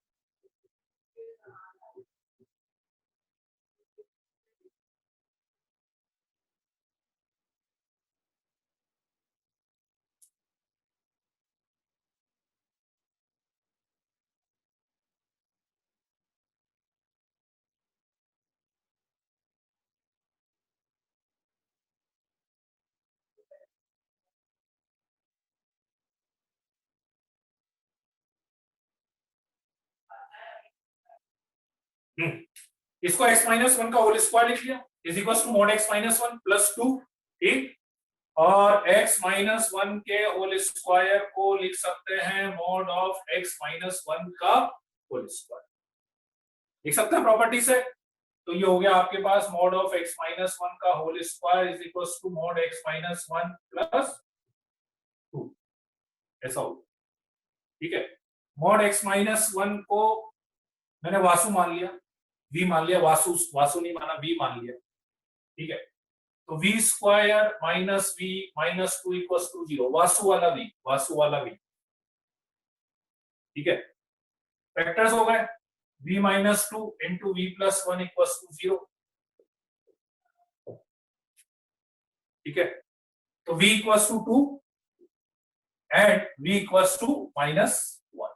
इसको x माइनस वन का होल स्क्वायर लिख लिया, is equal to mod x minus one plus two. ठीक, और x माइनस वन के होल स्क्वायर को लिख सकते हैं mod of x minus one का होल स्क्वायर, लिख सकते हैं प्रॉपर्टी से। तो ये हो गया आपके पास mod of x minus one का whole square is equal to mod x minus one plus two, ऐसा होगा। ठीक है, मॉड x माइनस वन को मैंने वासु मान लिया, v मान लिया, वासु वासु नहीं माना, v मान लिया। ठीक है, तो v square minus v minus two equal to zero, Vasu वाला वी, वासु वाला वी। ठीक है, फैक्टर्स हो गए, v minus two into v plus one equal to zero. ठीक है, तो v equal to two and v equal to minus one,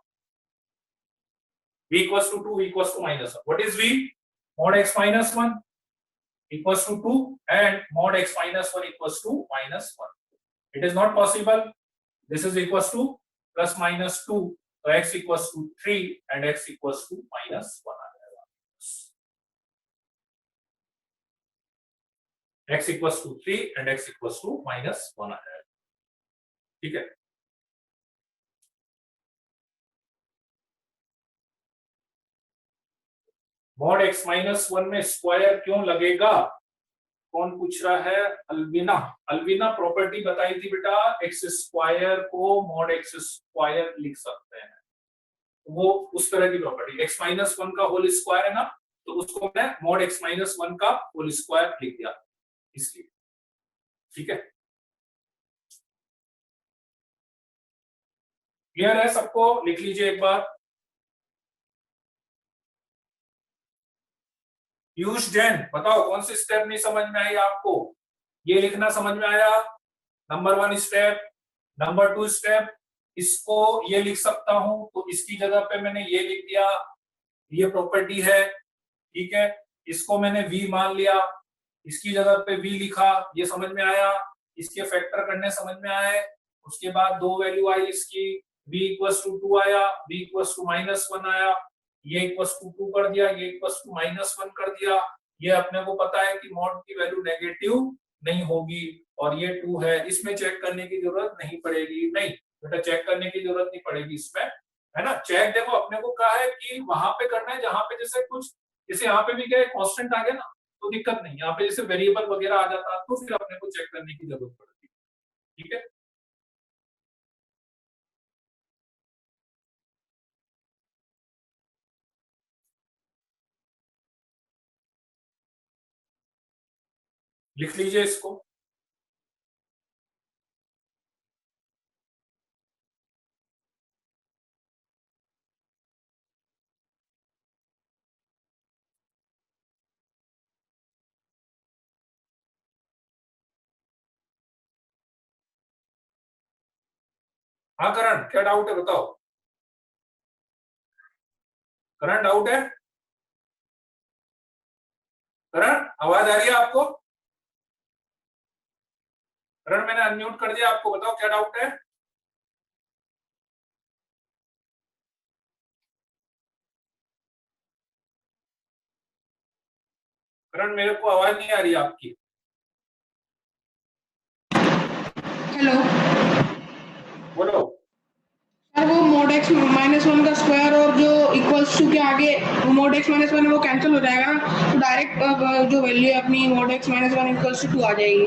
v equal to two, v equal to minus one. What is v, mod x minus 1 equals to 2 and mod x minus 1 equals to minus 1. It is not possible. This is equals to plus minus 2, so x equals to 3 and x equals to minus 1 आ जाएगा। x equals to 3 and x equals to minus 1 आ जाएगा। ठीक है, mod x minus 1 में square क्यों लगेगा, कौन पूछ रहा है, अलविना। अलविना प्रॉपर्टी बताई थी बेटा, एक्स स्क्वायर को मॉड एक्स स्क्वायर लिख सकते हैं, वो उस तरह की प्रॉपर्टी। एक्स माइनस वन का होल स्क्वायर है ना, तो उसको मैं मॉड एक्स माइनस वन का होल स्क्वायर लिख दिया इसलिए। ठीक है, क्लियर है सबको, लिख लीजिए एक बार। पीयूष जैन बताओ कौन सी स्टेप नहीं समझ में आई आपको, ये लिखना समझ में आया, number one step. Number two step, इसको ये लिख सकता हूं तो इसकी जगह पे मैंने ये लिख दिया, ये प्रॉपर्टी है। ठीक है, इसको मैंने v मान लिया, इसकी जगह पे v लिखा, ये समझ में आया, इसके फैक्टर करने समझ में आए। उसके बाद दो वैल्यू आई इसकी, v इक्वल्स टू टू आया, v equals to minus one आया, ये इक्वल्स टू टू कर दिया, ये इक्वल्स टू माइनस वन कर दिया। ये अपने को पता है कि मॉड की वैल्यू नेगेटिव नहीं होगी, और ये टू है, इसमें चेक करने की जरूरत नहीं पड़ेगी। नहीं बेटा, चेक करने की जरूरत नहीं पड़ेगी इसमें, है ना। चेक देखो अपने को कहा है कि वहां पे करना है जहां पे जैसे कुछ, जैसे यहाँ पे भी क्या है, कांस्टेंट आ गया ना, तो दिक्कत नहीं। यहाँ पे जैसे वेरिएबल वगैरह आ जाता तो फिर अपने को चेक करने की जरूरत पड़ती। ठीक है, लिख लीजिए इसको। हाँ करण, क्या डाउट है बताओ। करण डाउट है? करण आवाज आ रही है आपको? करण मैंने अनम्यूट कर दिया आपको, बताओ क्या डाउट है। करण मेरे को आवाज नहीं आ रही आपकी। हेलो बोलो। सर, वो मोड एक्स माइनस वन का स्क्वायर और जो इक्वल्स टू के आगे मोड एक्स माइनस वन है वो कैंसिल हो जाएगा ना, तो डायरेक्ट जो वैल्यू है अपनी mod x minus one equals to आ जाएगी।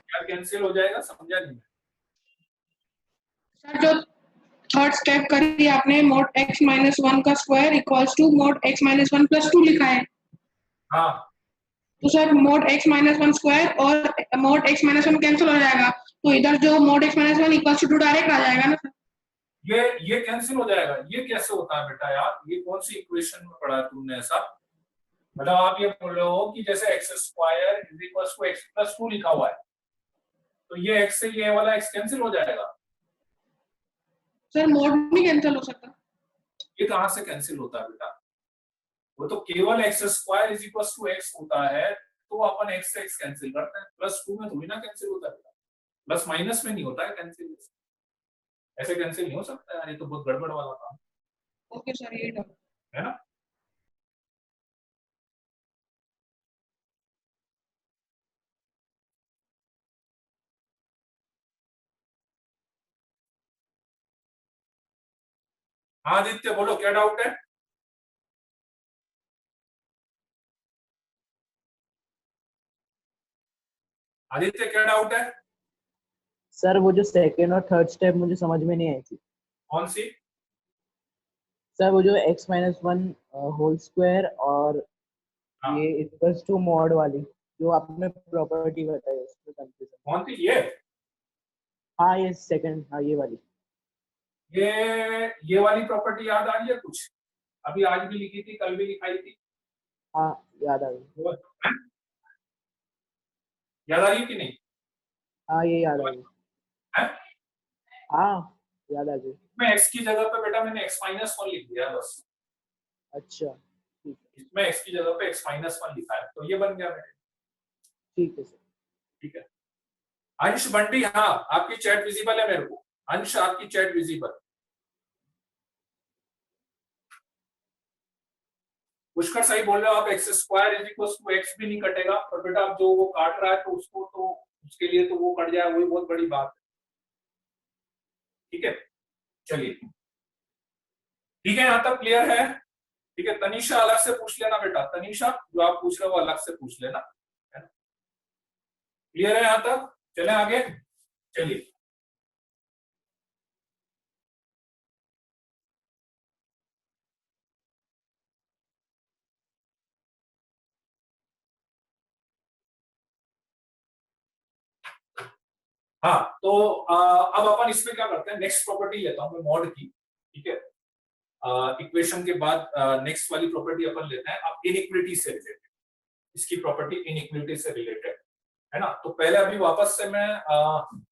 क्या कैंसिल हो जाएगा, समझा नहीं। सर, जो थर्ड स्टेप करी आपने, मोड एक्स माइनस वन का square equals to mod x minus one plus two लिखा है, हाँ तो sir mod x minus one square और mod x minus one cancel हो जाएगा, तो इधर जो mod x minus one equals to direct आ जाएगा ना सर। ये कैंसिल हो जाएगा, ये कैसे होता है बेटा यार, ये कौन सी इक्वेशन में पढ़ा है तुमने ऐसा। मतलब आप ये बोल रहे हो कि जैसे x square is equal to x plus two लिखा हुआ है, तो ये एक्स से ये वाला एक्स कैंसिल हो जाएगा। सर मोड नहीं कैंसिल हो सकता। ये कहां से कैंसिल होता है बेटा, वो तो केवल x square is equal to x होता है, तो अपन एक्स से एक्स कैंसिल करते हैं, प्लस टू में थोड़ी ना कैंसिल होता है बेटा, प्लस माइनस में नहीं होता है कैंसिल, ऐसे कैंसिल नहीं हो सकता यार, ये तो बहुत गड़बड़ वाला काम ओके सर, ये डाउट। है ना। हाँ आदित्य बोलो क्या डाउट है। आदित्य क्या डाउट है। सर वो जो सेकेंड और थर्ड स्टेप मुझे समझ में नहीं आई थी। कौन सी? सर वो जो x minus one whole square और हाँ ये इक्वल्स टू मॉड वाली जो आपने प्रॉपर्टी बताई उसमें कंफ्यूजन। कौन थी ये? हाँ ये सेकंड, हाँ ये वाली। ये वाली प्रॉपर्टी याद आ रही है कुछ? अभी आज भी लिखी थी, कल भी लिखाई थी। हाँ याद आ गई। हैं? याद आ रही है कि नहीं? हाँ ये याद आ गई। हैं? हाँ याद आ गई। मैं एक्स की जगह पे बेटा मैंने एक्स माइनस वन लिख दिया है बस। अच्छा ठीक है। इसमें एक्स की जगह पे एक्स माइनस वन लिखा है, तो ये बन गया मेरे। ठीक है सर। ठीक है। अंश बंटी, हाँ आपकी चैट विजिबल है मेरे को। अंश आपकी चैट विजिबल। पुष्कर सही बोल रहे हो आप, x square is equal to x भी नहीं कटेगा, पर बेटा अब जो वो काट रहा है तो उसको तो उसके लिए तो वो कट जाए, वही बहुत बड़ी बात है। ठीक है चलिए, ठीक है यहाँ तक क्लियर है। ठीक है तनीषा अलग से पूछ लेना बेटा, तनीषा जो आप पूछ रहे हो अलग से पूछ लेना, है ना। क्लियर है यहाँ तक, चले आगे। चलिए हाँ, तो अब अपन इसमें क्या करते हैं, नेक्स्ट प्रॉपर्टी लेता हूं मैं मॉड की। ठीक है, इक्वेशन के बाद नेक्स्ट वाली प्रॉपर्टी अपन लेते हैं अब इनइक्विटी से रिलेटेड, इसकी प्रॉपर्टी इनइक्विटी से रिलेटेड है ना। तो पहले अभी वापस से मैं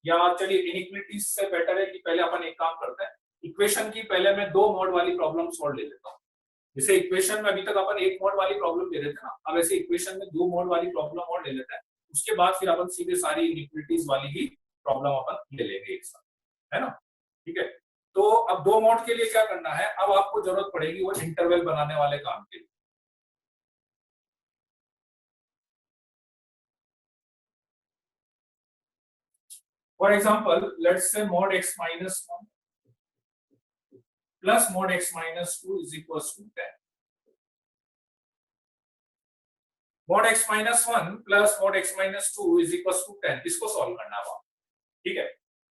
या चलिए इनइक्विटी से बेटर है कि पहले अपन एक काम करते हैं, इक्वेशन की पहले मैं दो मॉड वाली प्रॉब्लम सॉल्व ले लेता हूँ। जैसे इक्वेशन में अभी तक अपन एक मोड वाली प्रॉब्लम ले रहे थे ना, अब ऐसे इक्वेशन में दो मोड वाली प्रॉब्लम और ले लेते हैं, उसके बाद फिर अपन सीधे सारी इनइक्विटीज वाली ही प्रॉब्लम अपन ले लेंगे एक साथ, है ना। ठीक है, तो अब दो मोड के लिए क्या करना है, अब आपको जरूरत पड़ेगी वो इंटरवल बनाने वाले काम के लिए। For example let's say mod x minus one plus mod x minus two is equal to 10। mod x minus one plus mod x minus two is equal to 10, इसको सॉल्व करना है। ठीक है,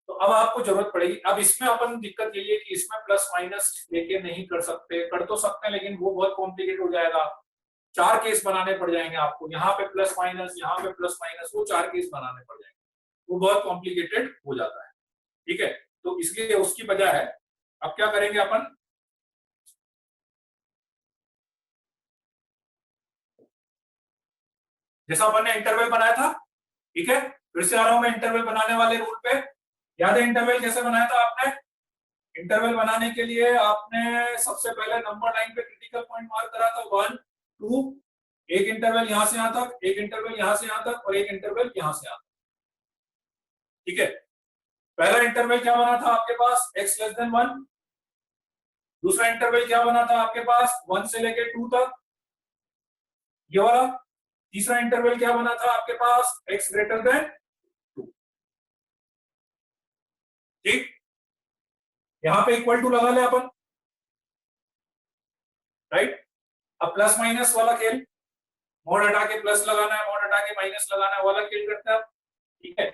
तो अब आपको जरूरत पड़ेगी, अब इसमें अपन दिक्कत यही है कि इसमें प्लस माइनस लेके नहीं कर सकते, कर तो सकते हैं लेकिन वो बहुत कॉम्प्लिकेट हो जाएगा, चार केस बनाने पड़ जाएंगे आपको, यहाँ पे प्लस माइनस, यहाँ पे प्लस माइनस, वो चार केस बनाने पड़ जाएंगे, वो बहुत कॉम्प्लिकेटेड हो जाता है। ठीक है, तो इसलिए उसकी बजाय अब क्या करेंगे अपन, जैसा अपन ने इंटरवल बनाया था, ठीक है फिर से आ रहा हूं मैं इंटरवल बनाने वाले रूल पे। याद है इंटरवल कैसे बनाया था आपने? इंटरवल बनाने के लिए आपने सबसे पहले नंबर लाइन पे क्रिटिकल पॉइंट मार्क करा था 1 2, एक इंटरवल यहां से यहां तक, एक इंटरवल यहां से यहां तक और एक इंटरवल यहां से यहां तक। ठीक है, पहला इंटरवल क्या बना था आपके पास x लेस देन 1, दूसरा इंटरवल क्या बना था आपके पास 1 से लेके 2 तक ये वाला, तीसरा इंटरवल क्या बना था आपके पास x ग्रेटर देन 2। ठीक, यहां पे इक्वल टू लगा ले अपन, राइट। अब प्लस माइनस वाला खेल, मोड हटा के प्लस लगाना है, मोड हटा के माइनस लगाना है, वाला खेल करते हैं। ठीक है,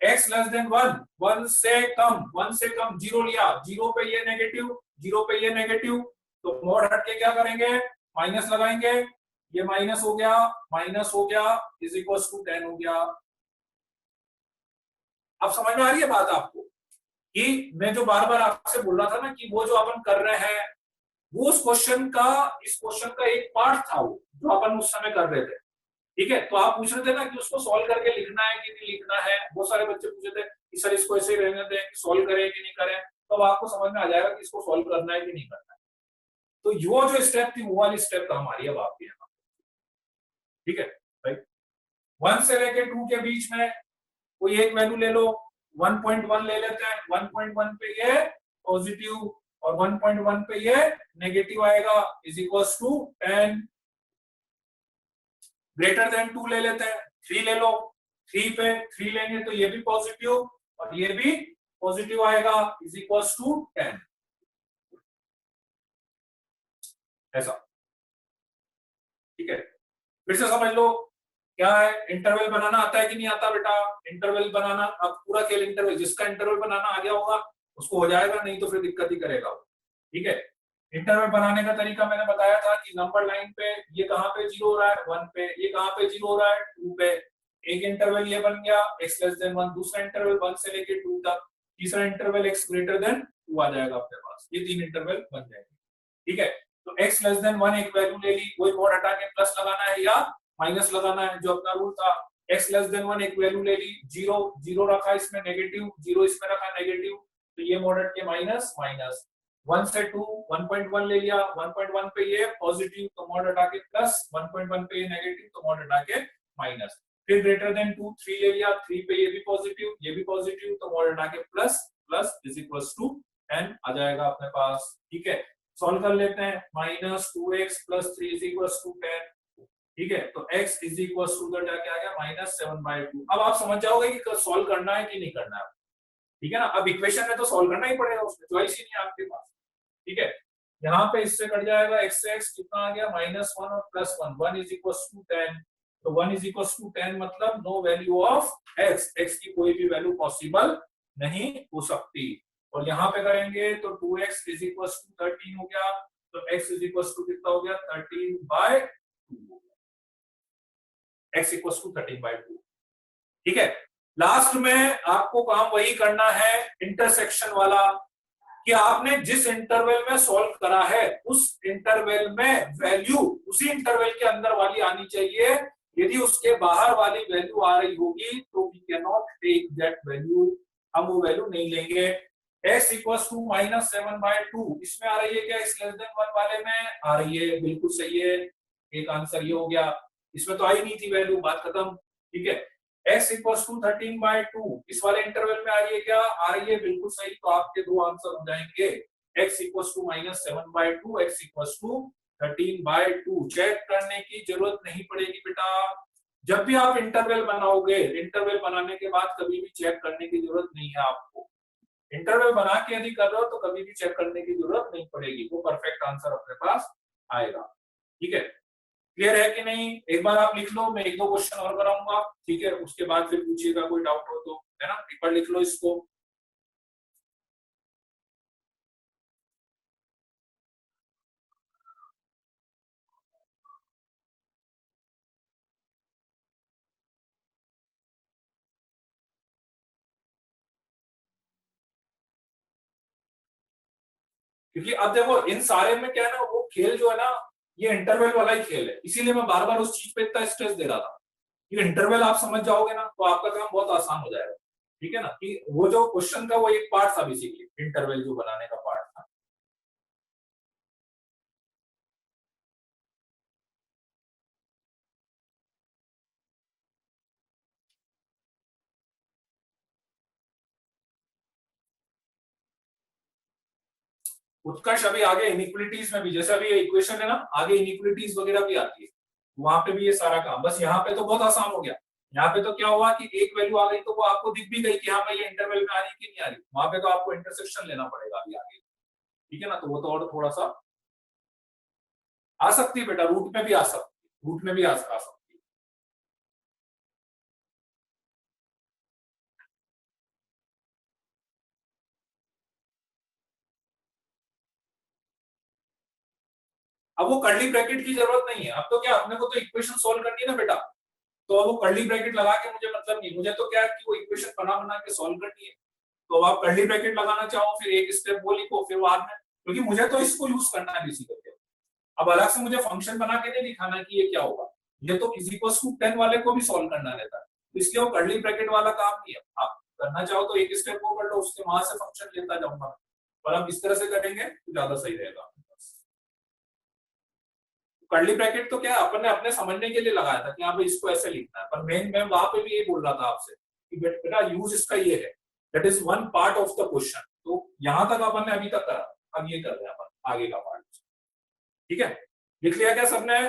x लेस देन 1, 1 से कम, 1 से कम, जीरो लिया, जीरो पे ये नेगेटिव, जीरो पे ये नेगेटिव, तो मोड हट के क्या करेंगे माइनस लगाएंगे, ये माइनस हो गया इज इक्वल टू 10 हो गया। अब समझ में आ रही है बात आपको कि मैं जो बार बार आपसे बोल रहा था ना कि वो जो अपन कर रहे हैं वो उस क्वेश्चन का, इस क्वेश्चन का एक पार्ट था वो जो अपन उस समय कर रहे थे। ठीक है, तो आप पूछ रहे थे ना कि उसको सॉल्व करके लिखना है कि नहीं लिखना है, बहुत सारे बच्चे पूछे थे कि सर इसको ऐसे ही रहने दें कि सॉल्व करें कि नहीं करें, तो अब आपको समझ में आ जाएगा कि इसको सॉल्व करना है कि नहीं करना है। तो वो जो स्टेप थी वो वाली स्टेप काम आ रही है अब आपके यहाँ। ठीक है, राइट। 1 से लेके 2 के बीच में कोई एक वैल्यू ले लो, 1.1 ले लेते हैं, 1.1 पे ये पॉजिटिव और 1.1 पे ये नेगेटिव आएगा is equal to 10। Greater than 2 ले लेते हैं, 3 ले लो, 3 पे 3 लेंगे तो ये भी पॉजिटिव और ये भी पॉजिटिव आएगा इज इक्वल टू 10, ऐसा। ठीक है, फिर से समझ लो क्या है, इंटरवल बनाना आता है कि नहीं आता बेटा? इंटरवल बनाना, अब पूरा खेल इंटरवल, जिसका इंटरवल बनाना आ गया होगा उसको हो जाएगा, नहीं तो फिर दिक्कत ही करेगा। ठीक है, इंटरवल बनाने का तरीका मैंने बताया था कि नंबर लाइन पे ये कहां पे 0 हो रहा है 1 पे, ये कहां पे 0 हो रहा है 2 पे, एक इंटरवल ये बन गया x लेस देन 1, दूसरा इंटरवल 1 से लेके 2 तक, तीसरा इंटरवल x ग्रेटर देन 2 आ जाएगा अपने पास, ये 3 इंटरवल बन जाएंगे। ठीक है, तो x लेस देन 1 एक वैल्यू ले ली, वही मोड हटा के प्लस लगाना है या माइनस लगाना है जो अपना रूल था। x लेस देन 1 एक वैल्यू ले ली, 0 0 रखा इसमें नेगेटिव, 0 इसमें रखा नेगेटिव, तो ये मोड हट के माइनस माइनस, 1 से 2 1.1 ले लिया, 1.1 पे ये पॉजिटिव तो मोड हटा के प्लस, 1.1 पे ये नेगेटिव तो मोड हटा के माइनस, फिर ग्रेटर देन 2 3 ले लिया, 3 पे ये भी पॉजिटिव ये भी पॉजिटिव तो मोड हटा के plus, plus is equals to 10 आ जाएगा अपने पास। ठीक है, सॉल्व कर लेते हैं, minus 2x plus 3 is equals to 10। ठीक है, तो x इज इक्वल्स टू उधर जाके आ गया माइनस 7/2। अब आप समझ जाओगे कि सॉल्व करना है कि नहीं करना है। ठीक है ना, अब इक्वेशन में तो सॉल्व करना ही पड़ेगा, उसमें चॉइस ही नहीं है आपके पास। ठीक है, यहाँ पे इससे कट जाएगा, x से x कितना आ गया -1 और +1, 1 इज इक्वल्स टू 10, तो 1 इज इक्वल्स टू 10 मतलब no value of x, x की कोई भी वैल्यू पॉसिबल नहीं हो सकती। और यहाँ पे करेंगे तो 2x इज इक्वल्स टू 13 हो गया, तो x इज इक्वल्स टू कितना हो गया 13/2, x इक्वल्स टू 13/2। ठीक है, लास्ट में आपको काम वही करना है इंटरसेक्शन वाला, कि आपने जिस इंटरवल में सॉल्व करा है उस इंटरवल में वैल्यू उसी इंटरवल के अंदर वाली आनी चाहिए। यदि उसके बाहर वाली वैल्यू आ रही होगी तो we can not take that value, हम वो वैल्यू नहीं लेंगे। x इक्वल्स टू -7/2 इसमें आ रही है क्या? x लेस देन 1 वाले में आ रही है, बिल्कुल सही है, एक आंसर ये हो गया, इसमें तो आई नहीं थी वैल्यू, बात खत्म। ठीक है, x इक्वल्स टू 13/2 इस वाले इंटरवल में आ रही है क्या? आ रही है, बिल्कुल सही, तो आपके दो आंसर हो जाएंगे, x equals to -7/2, x equals to 13/2। Check करने की जरूरत नहीं पड़ेगी बेटा, जब भी आप इंटरवल बनाओगे, इंटरवल बनाने के बाद कभी भी चेक करने की जरूरत नहीं है आपको। इंटरवल बना के यदि कर रहे हो तो कभी भी चेक करने की जरूरत नहीं पड़ेगी, वो परफेक्ट आंसर अपने पास आएगा। ठीक है, क्लियर है कि नहीं? एक बार आप लिख लो, मैं एक दो क्वेश्चन और कराऊंगा, ठीक है, उसके बाद फिर पूछिएगा कोई डाउट हो तो, है ना। एक बार लिख लो इसको। क्योंकि अब देखो इन सारे में क्या है ना, वो खेल जो है ना ये इंटरवल वाला ही खेल है, इसीलिए मैं बार बार उस चीज पे इतना स्ट्रेस दे रहा था कि इंटरवल आप समझ जाओगे ना तो आपका काम बहुत आसान हो जाएगा। ठीक है ना, कि वो जो क्वेश्चन का वो एक पार्ट था बेसिकली, इंटरवल जो बनाने का पार्ट था। उत्कर्ष अभी आगे इनइक्वलिटीज में भी, जैसे अभी इक्वेशन है ना, आगे इनइक्वलिटीज वगैरह भी आती है, वहां पे भी ये सारा काम, बस यहाँ पे तो बहुत आसान हो गया। यहाँ पे तो क्या हुआ कि एक वैल्यू आ गई तो वो आपको दिख भी गई कि हाँ भाई ये इंटरवल में आ रही है कि नहीं आ रही, वहां पे तो आपको इंटरसेक्शन लेना पड़ेगा अभी आगे, ठीक है ना, तो वो तो और थोड़ा सा आ सकती है बेटा, रूट में भी आ सकती है, रूट में भी आ सकती है। अब वो कर्ली ब्रैकेट की जरूरत नहीं है, अब तो क्या अपने को तो इक्वेशन सोल्व करनी है ना बेटा, तो अब वो कर्ली ब्रैकेट लगा के मुझे मतलब नहीं, मुझे तो क्या है कि वो इक्वेशन बना बना के सोल्व करनी है। तो अब आप कर्ली ब्रैकेट लगाना चाहो फिर एक स्टेप वो लिखो फिर बाद में, क्योंकि मुझे तो इसको यूज करना है बेसिकली। अब अलग से मुझे फंक्शन बना के नहीं दिखाना कि ये क्या होगा, ये तो इज इक्वल टू 10 वाले को भी सोल्व करना रहता है, तो इसलिए वो कर्ली ब्रैकेट वाला काम नहीं है। आप करना चाहो तो एक स्टेप वो कर लो, उसके वहां से फंक्शन लेता जाऊंगा, पर हम इस तरह से करेंगे तो ज्यादा सही रहेगा। कर्ली ब्रैकेट तो क्या अपन ने अपने समझने के लिए लगाया था कि यहाँ पे इसको ऐसे लिखना है, पर मेन मैं वहां पे भी ये बोल रहा था आपसे कि बेटा यूज इसका ये है, that is one part of the question. तो यहां तक अपन ने अभी तक करा, अब ये कर रहे हैं अपन आगे का पार्ट, ठीक है। लिख लिया क्या सबने?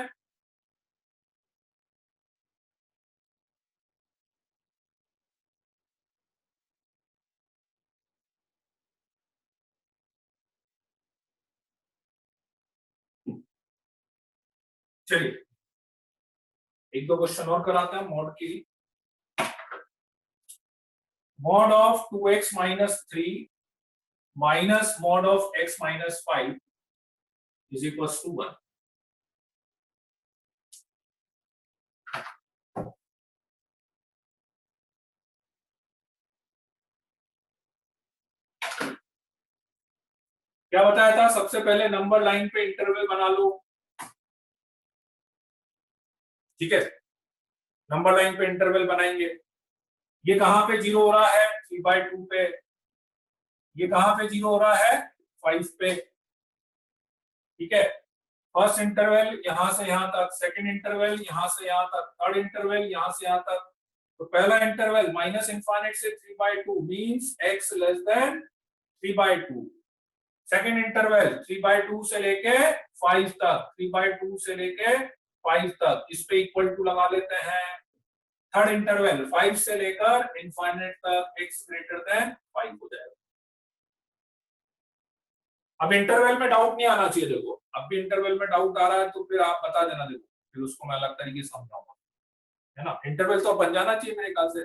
चलिए एक दो क्वेश्चन और कराते हैं मॉड की। Mod of 2x minus 3 minus mod of x minus 5 is equal to 1। क्या बताया था? सबसे पहले नंबर लाइन पे इंटरवल बना लो, ठीक है, नंबर लाइन पे इंटरवल बनाएंगे। ये कहां पे जीरो हो रहा है? 3/2 पे। ये कहां पे जीरो हो रहा है? 5 पे, ठीक है। फर्स्ट इंटरवल यहां से यहां तक, सेकंड इंटरवल यहां से यहां तक, थर्ड इंटरवल यहां से यहां तक। तो पहला इंटरवल माइनस इनफाइनाइट से 3/2 means x less than 3/2। Second interval 3/2 से लेके 5 तक, 3/2 से लेके 5 तक, इस पे इक्वल टू लगा लेते हैं। थर्ड इंटरवल 5 से लेकर इनफाइनाइट तक x ग्रेटर देन 5 हो जाएगा। अब इंटरवल में डाउट नहीं आना चाहिए, देखो अब भी इंटरवल में डाउट आ रहा है तो फिर आप बता देना, देखो फिर उसको मैं अलग तरीके से समझाऊंगा, है ना। इंटरवल तो बन जाना चाहिए मेरे ख्याल से,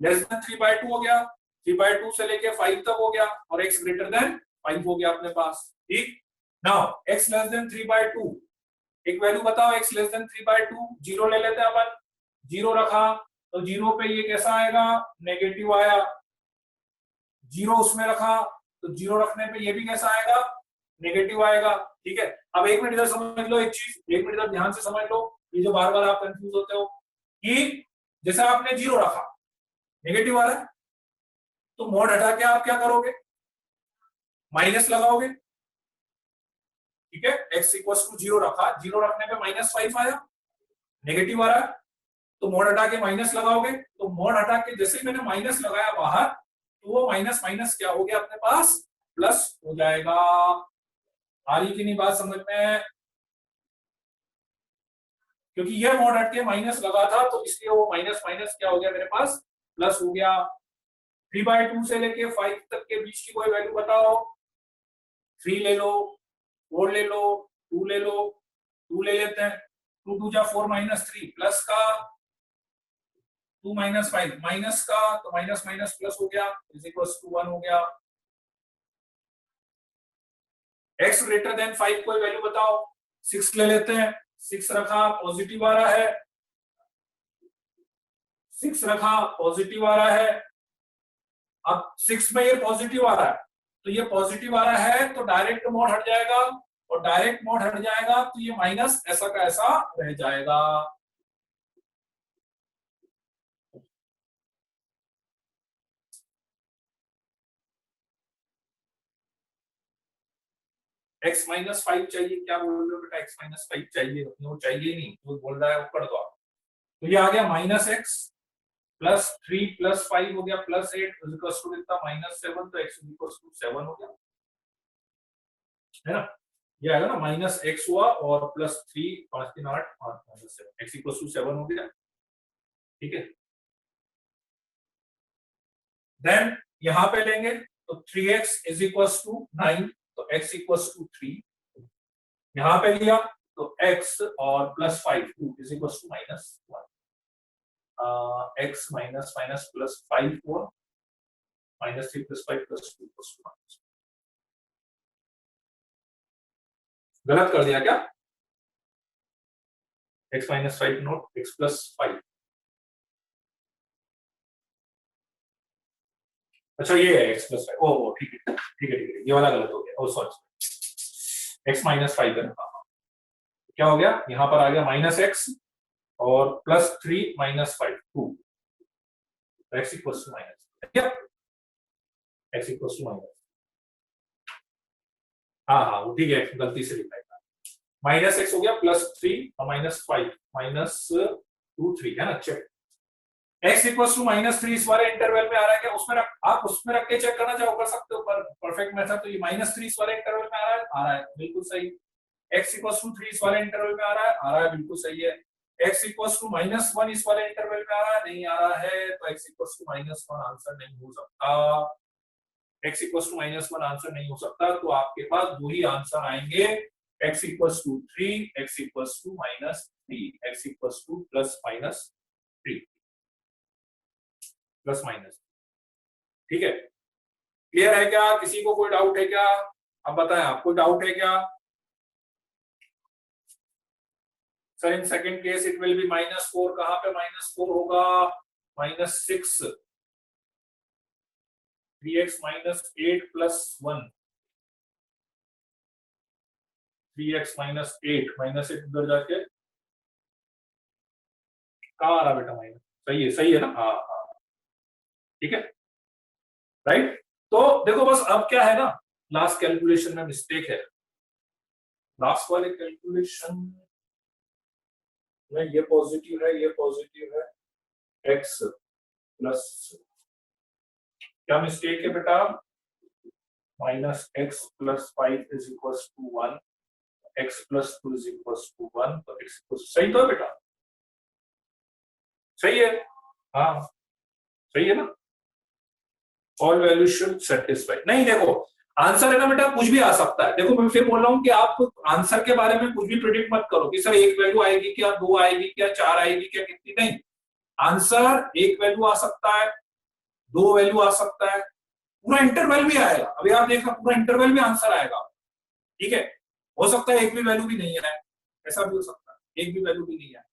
लेस देन 3/2 हो गया, 3/2 से लेके 5 तक हो गया, और x ग्रेटर देन 5 हो गया अपने पास, ठीक। नाउ x लेस देन 3/2, एक वैल्यू बताओ x लेस देन 3/2, जीरो ले लेते हैं अपन, जीरो रखा तो जीरो पे ये कैसा आएगा? नेगेटिव आया। जीरो उसमें रखा तो जीरो रखने पे ये भी कैसा आएगा? नेगेटिव आएगा, ठीक है। अब एक मिनट इधर समझ लो एक चीज, एक मिनट इधर ध्यान से समझ लो, ये जो बार बार आप कंफ्यूज होते हो कि जैसा आपने जीरो रखा, नेगेटिव आ रहा है, तो मोड हटा के आप क्या करोगे? माइनस लगाओगे, ठीक है। x इक्वल्स टू जीरो रखा, जीरो रखने पे -5 आया, नेगेटिव आ रहा है, तो मोड हटा के माइनस लगाओगे, तो मोड हटा के जैसे ही मैंने माइनस लगाया बाहर, तो वो माइनस माइनस क्या हो गया अपने पास? प्लस हो जाएगा। आ रही कि नहीं बात समझ में? क्योंकि ये मोड हट के माइनस लगा था तो इसलिए वो माइनस माइनस क्या हो गया मेरे पास? प्लस हो गया। 3/2 से लेके 5 तक के बीच की कोई वैल्यू बताओ। 3 ले लो, 4 ले लो, 2 ले लो, 2 ले लेते हैं, 2 2 जा 4 -3 प्लस का 2 -5 माइनस का, तो माइनस माइनस प्लस हो गया, इज इक्वल टू 1 हो गया। x ग्रेटर देन 5 कोई वैल्यू बताओ। 6 ले लेते हैं, 6 रखा पॉजिटिव आ रहा है, 6 रखा पॉजिटिव आ रहा है। अब 6 में ये पॉजिटिव आ रहा है, तो ये पॉजिटिव आ रहा है तो डायरेक्ट मोड हट जाएगा, और डायरेक्ट मोड हट जाएगा तो ये माइनस ऐसा का ऐसा रह जाएगा। x-5 चाहिए, क्या बोल रहे हो बेटा, x-5 चाहिए, वो चाहिए नहीं, वो बोल रहा है वो कर दो आप। तो ये आ गया -x प्लस 3 प्लस 5 हो गया प्लस 8 इक्वल्स टू कितना -7, तो x इक्वल्स टू 7 हो गया, है ना। ये आएगा ना -x हुआ और प्लस 3 5 3 8 5 -7 x इक्वल्स टू 7 हो गया, ठीक है। देन यहां पे लेंगे तो 3x इज इक्वल्स टू 9, तो x इक्वल्स टू 3, यहां पे लिया तो x और plus 5 2 is equals to -1, x minus minus plus 5 हुआ, -3 प्लस 5 प्लस 2 इक्वल्स टू -1। गलत कर दिया क्या, x minus 5 note x plus 5, अच्छा ये है x प्लस 5, ओ ठीक है ठीक है ठीक है, ये वाला गलत हो गया, ओ सॉरी, x माइनस 5 है, क्या हो गया, यहां पर आ गया -x और plus 3 minus 5 2, x equals to minus, x equals to minus, हाँ वो ठीक है, गलती से लिखा है, -x हो गया प्लस 3 और -5 -2 3, है ना। चेक x इक्वल्स टू -3 इस वाले इंटरवल में आ रहा है क्या, उसमें आप उसमें रख के चेक करना चाहो कर सकते हो, पर परफेक्ट मेथड तो ये -3 इस वाले इंटरवल में आ रहा है बिल्कुल सही। x इक्वल्स टू 3 इस वाले इंटरवल में आ रहा है बिल्कुल सही है। x इक्वल्स टू -1 इस वाले इंटरवल में आ रहा है, नहीं आ रहा है, तो x इक्वल्स टू -1 आंसर नहीं हो सकता, x इक्वल्स टू -1 आंसर नहीं हो सकता, तो आपके पास दो ही आंसर आएंगे, x equals to 3, x equals to -3, x equals to +-3 plus minus, ठीक है। क्लियर है क्या, किसी को कोई डाउट है क्या, अब बताएं, आपको डाउट है क्या। Sir in second case it will be -4, कहां पे -4 होगा, -6, 3x -8 + 1, 3x -8 -8 उधर जाके कहां आ रहा बेटा माइनस, सही है ना, हाँ हाँ ठीक है राइट। तो देखो बस अब क्या है ना, लास्ट कैलकुलेशन में मिस्टेक है, लास्ट वाले कैलकुलेशन में ये पॉजिटिव है x प्लस, क्या मिस्टेक है बेटा, -x + 5 = 1, x + 2 = 1, तो x सही तो है बेटा, सही है, हाँ सही है ना, ऑल वैल्यू शुड सेटिस्फाई। नहीं देखो आंसर है ना बेटा, कुछ भी आ सकता है, देखो मैं फिर बोल रहा हूँ कि आप आंसर के बारे में कुछ भी प्रेडिक्ट मत करो कि सर एक वैल्यू आएगी क्या, 2 आएगी क्या, 4 आएगी क्या, कितनी, नहीं, आंसर एक वैल्यू आ सकता है, 2 वैल्यू आ सकता है, पूरा इंटरवल भी आएगा, अभी आप देखना पूरा इंटरवल भी आंसर आएगा, ठीक है। हो सकता है एक भी वैल्यू भी नहीं है, ऐसा भी हो सकता है एक भी वैल्यू भी नहीं है,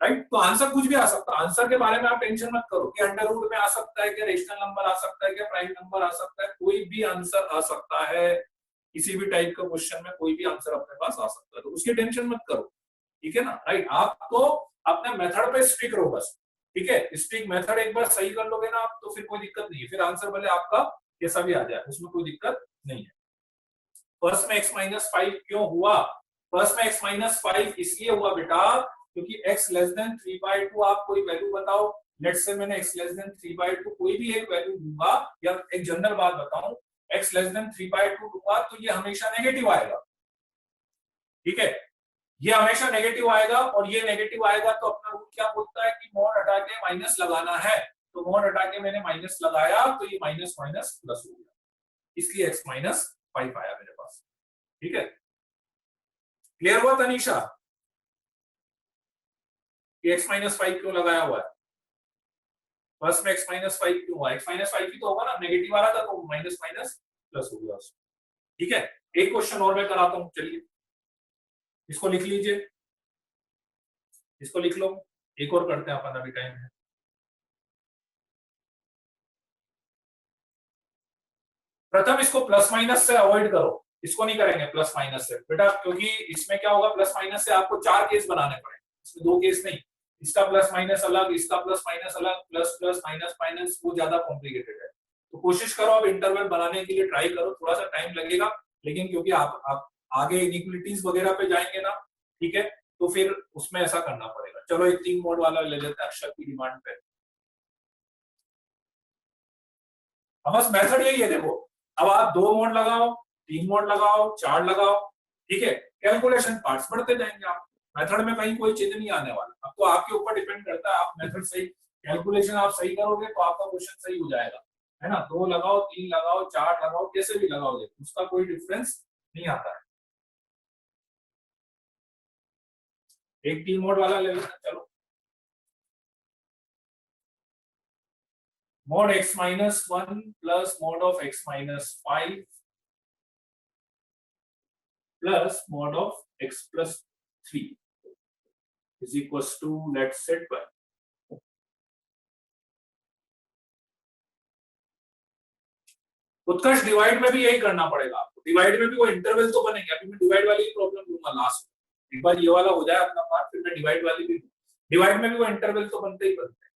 राइट। तो आंसर कुछ भी आ सकता है, आंसर के बारे में आप टेंशन मत करो कि अंडर रूट में आ सकता है, क्या रेशनल नंबर आ सकता है, क्या प्राइम नंबर आ सकता है, कोई भी आंसर आ सकता है, किसी भी टाइप का क्वेश्चन में कोई भी आंसर अपने पास आ सकता है, तो उसकी टेंशन मत करो, ठीक है ना, राइट। आप तो अपने मेथड पे स्टिक रहो बस, ठीक है, स्टिक मेथड एक बार सही कर लोगे ना आप, तो फिर कोई दिक्कत नहीं है, फिर आंसर भले आपका कैसा भी आ जाए, उसमें कोई दिक्कत नहीं है। फर्स्ट में x-5 क्यों हुआ, फर्स्ट में x-5 इसलिए हुआ बेटा क्योंकि x <3 by 2, आप कोई वैल्यू बताओ, लेट्स से मैंने x <3 by 2 कोई भी एक वैल्यू दूंगा, या एक जनरल बात बताऊं, x <3 by 2 दूंगा तो ये हमेशा नेगेटिव आएगा, ठीक है, ये हमेशा नेगेटिव आएगा, और ये नेगेटिव आएगा तो अपना रूल क्या बोलता है कि मॉड हटा के माइनस लगाना है, तो मॉड हटा के मैंने माइनस लगाया तो ये माइनस माइनस प्लस हो गया, इसलिए x-5 आया मेरे पास, ठीक है। क्लियर हुआ तनीषा कि x-5 क्यों लगाया हुआ है, फर्स्ट में x-5 क्यों हुआ, x-5 ही तो होगा ना, नेगेटिव आ रहा था तो माइनस माइनस प्लस हो गया उसमें, ठीक है। एक क्वेश्चन और मैं कराता हूं, चलिए इसको लिख लीजिए, इसको लिख लो, एक और करते हैं अपन, अभी टाइम है। प्रथम इसको प्लस माइनस से अवॉइड करो, इसको नहीं करेंगे प्लस माइनस से बेटा, क्योंकि इसमें क्या होगा, प्लस माइनस से आपको 4 केस बनाने पड़ेंगे, इसमें 2 केस नहीं, इसका प्लस माइनस अलग, इसका प्लस माइनस अलग, प्लस प्लस माइनस माइनस, वो ज्यादा कॉम्प्लिकेटेड है, तो कोशिश करो अब इंटरवल बनाने के लिए ट्राई करो, थोड़ा सा टाइम लगेगा, लेकिन क्योंकि आप आगे इनइक्वालिटीज वगैरह पे जाएंगे ना, ठीक है, तो फिर उसमें ऐसा करना पड़ेगा। चलो एक 3 मोड वाला ले लेते हैं अक्षर की डिमांड पे। अब बस मेथड यही है, देखो अब आप 2 मोड लगाओ, 3 मोड लगाओ, 4 लगाओ, ठीक है, कैलकुलेशन पार्ट्स बढ़ते जाएंगे। आप मेथड में कहीं कोई चेंज नहीं आने वाला। अब तो आपके ऊपर डिपेंड करता है, आप मेथड सही, कैलकुलेशन आप सही करोगे तो आपका क्वेश्चन सही हो जाएगा, है ना। 2 लगाओ, 3 लगाओ, 4 लगाओ, कैसे भी लगाओगे उसका कोई डिफरेंस नहीं आता है। एक 3 मोड वाला ले लेते हैं, चलो। mod x minus 1 plus mod of x minus 5 plus mod of x plus 3 is equals to, let's set 1. Utkarsh divide में भी यही करना पड़ेगा आपको। डिवाइड में भी वो इंटरवल तो बनेंगे। अभी मैं डिवाइड वाली ही प्रॉब्लम लूंगा लास्ट में, एक बार ये वाला हो जाए अपना पार्ट, फिर मैं डिवाइड वाली भी, डिवाइड में भी वो इंटरवल तो बनते ही बनते हैं।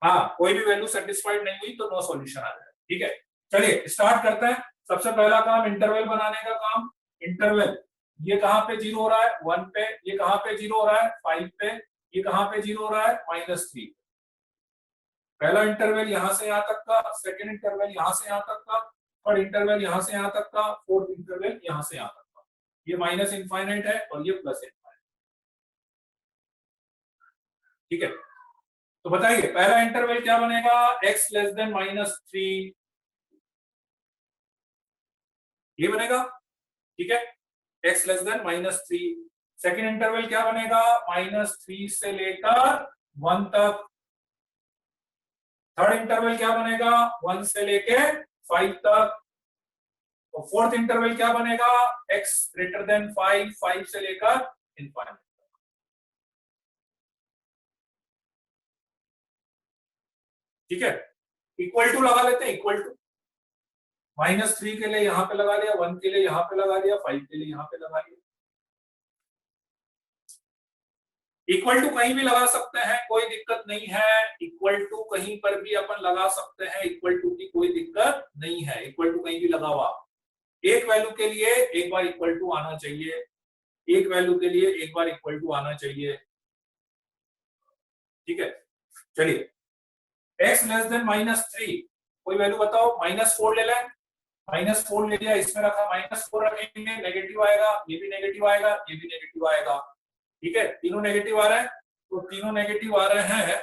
हाँ, कोई भी वैल्यू सेटिस्फाइड नहीं हुई तो नो सॉल्यूशन आ जाएगा, ठीक है। चलिए स्टार्ट करते हैं। सबसे पहला काम इंटरवल बनाने का काम। इंटरवल ये कहां पे 0 हो रहा है, 1 पे, ये कहां पे 0 हो रहा है, 5 पे, ये कहां पे 0 हो रहा है, -3। पहला इंटरवल यहां से यहां तक का, सेकंड इंटरवल यहां से यहां तक का, थर्ड इंटरवल यहां से यहां तक का, फोर्थ इंटरवल यहां से यहां तक का। ये माइनस इनफाइनाइट है और ये प्लस इनफाइनाइट, ठीक है। तो बताइए पहला इंटरवल क्या बनेगा, x लेस देन -3, ये बनेगा, ठीक है, x less then -3। Second interval क्या बनेगा, -3 से लेकर 1 तक। थर्ड इंटरवल क्या बनेगा, 1 से लेके 5 तक। और फोर्थ इंटरवल क्या बनेगा, x ग्रेटर देन 5, 5 से लेकर इनफाइनाइट। ठीक है, इक्वल टू लगा लेते हैं। इक्वल टू -3 के लिए यहां पे लगा लिया, 1 के लिए यहां पे लगा लिया, 5 के लिए यहां पे लगा लिया। इक्वल टू कहीं भी लगा सकते हैं, कोई दिक्कत नहीं है। इक्वल टू कहीं पर भी अपन लगा सकते हैं, इक्वल टू की कोई दिक्कत नहीं है। इक्वल टू कहीं भी लगा हुआ, एक वैल्यू के लिए एक बार इक्वल टू आना चाहिए, एक वैल्यू के लिए एक बार इक्वल टू आना चाहिए, ठीक है। चलिए x लेस देन -3, कोई वैल्यू बताओ, -4 ले लें। -4 ले लिया, इसमें रखा, -4 रखेंगे, नेगेटिव आएगा, ये भी नेगेटिव आएगा, ये भी नेगेटिव आएगा, ठीक है। तीनों नेगेटिव आ रहे हैं, तो तीनों नेगेटिव आ रहे हैं।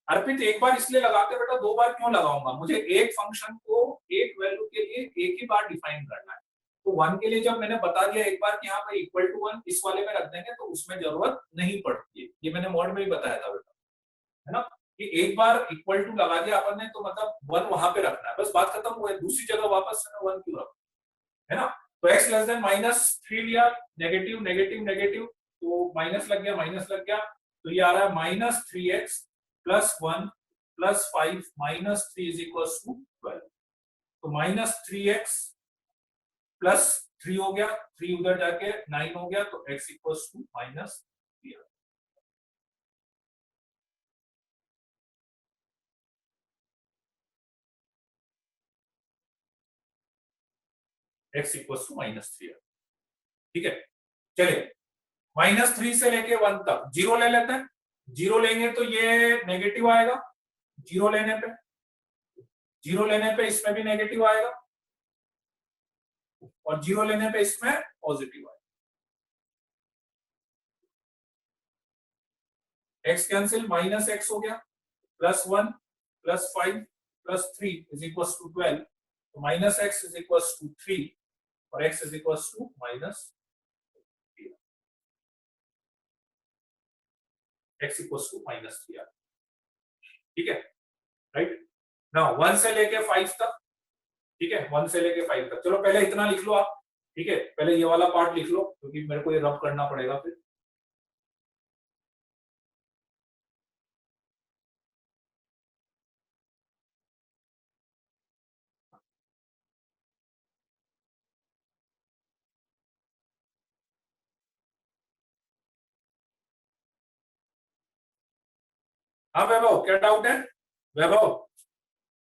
अर्पित एक बार इसलिए लगाते बेटा, 2 बार क्यों लगाऊंगा, मुझे एक फंक्शन को एक वैल्यू के लिए एक ही बार डिफाइन करना है। तो 1 के लिए जब मैंने बता दिया एक बार कि हाँ भाई इक्वल टू 1 इस वाले में रख देंगे, तो उसमें जरूरत नहीं पड़ती है। ये मैंने मॉड में ही बताया था बेटा, है ना, कि एक बार इक्वल टू लगा दिया अपन ने तो मतलब 1 वहां पे रखना है, बस बात खत्म हुई। दूसरी जगह वापस से 1 क्यों रखूं, है ना। तो x लेस देन -3 लिया, नेगेटिव नेगेटिव नेगेटिव, तो माइनस लग गया, माइनस लग गया, तो ये आ रहा है -3x plus 1 plus 5 -3 is equal to 12। तो -3x प्लस 3 हो गया, 3 उधर जाके 9 हो गया, तो x equal to -3। x equal to -3, ठीक है। चलिए -3 से लेके 1 तक 0 ले लेते हैं। 0 लेंगे तो ये नेगेटिव आएगा, 0 लेने पे, 0 लेने पे इसमें भी नेगेटिव आएगा, और 0 लेने पे इसमें पॉजिटिव आएगा। x कैंसिल, -x हो गया, +1 +5 +3 इज इक्वल टू 12। तो -x इज इक्वल टू 3 और x is equal to -3, x equal to -3, ठीक है, राइट। नाउ 1 से लेके 5 तक, ठीक है, 1 से लेके 5 तक। चलो पहले इतना लिख लो आप, ठीक है, पहले ये वाला पार्ट लिख लो, क्योंकि मेरे को ये रब करना पड़ेगा फिर। हाँ वैभव, क्या डाउट है वैभव?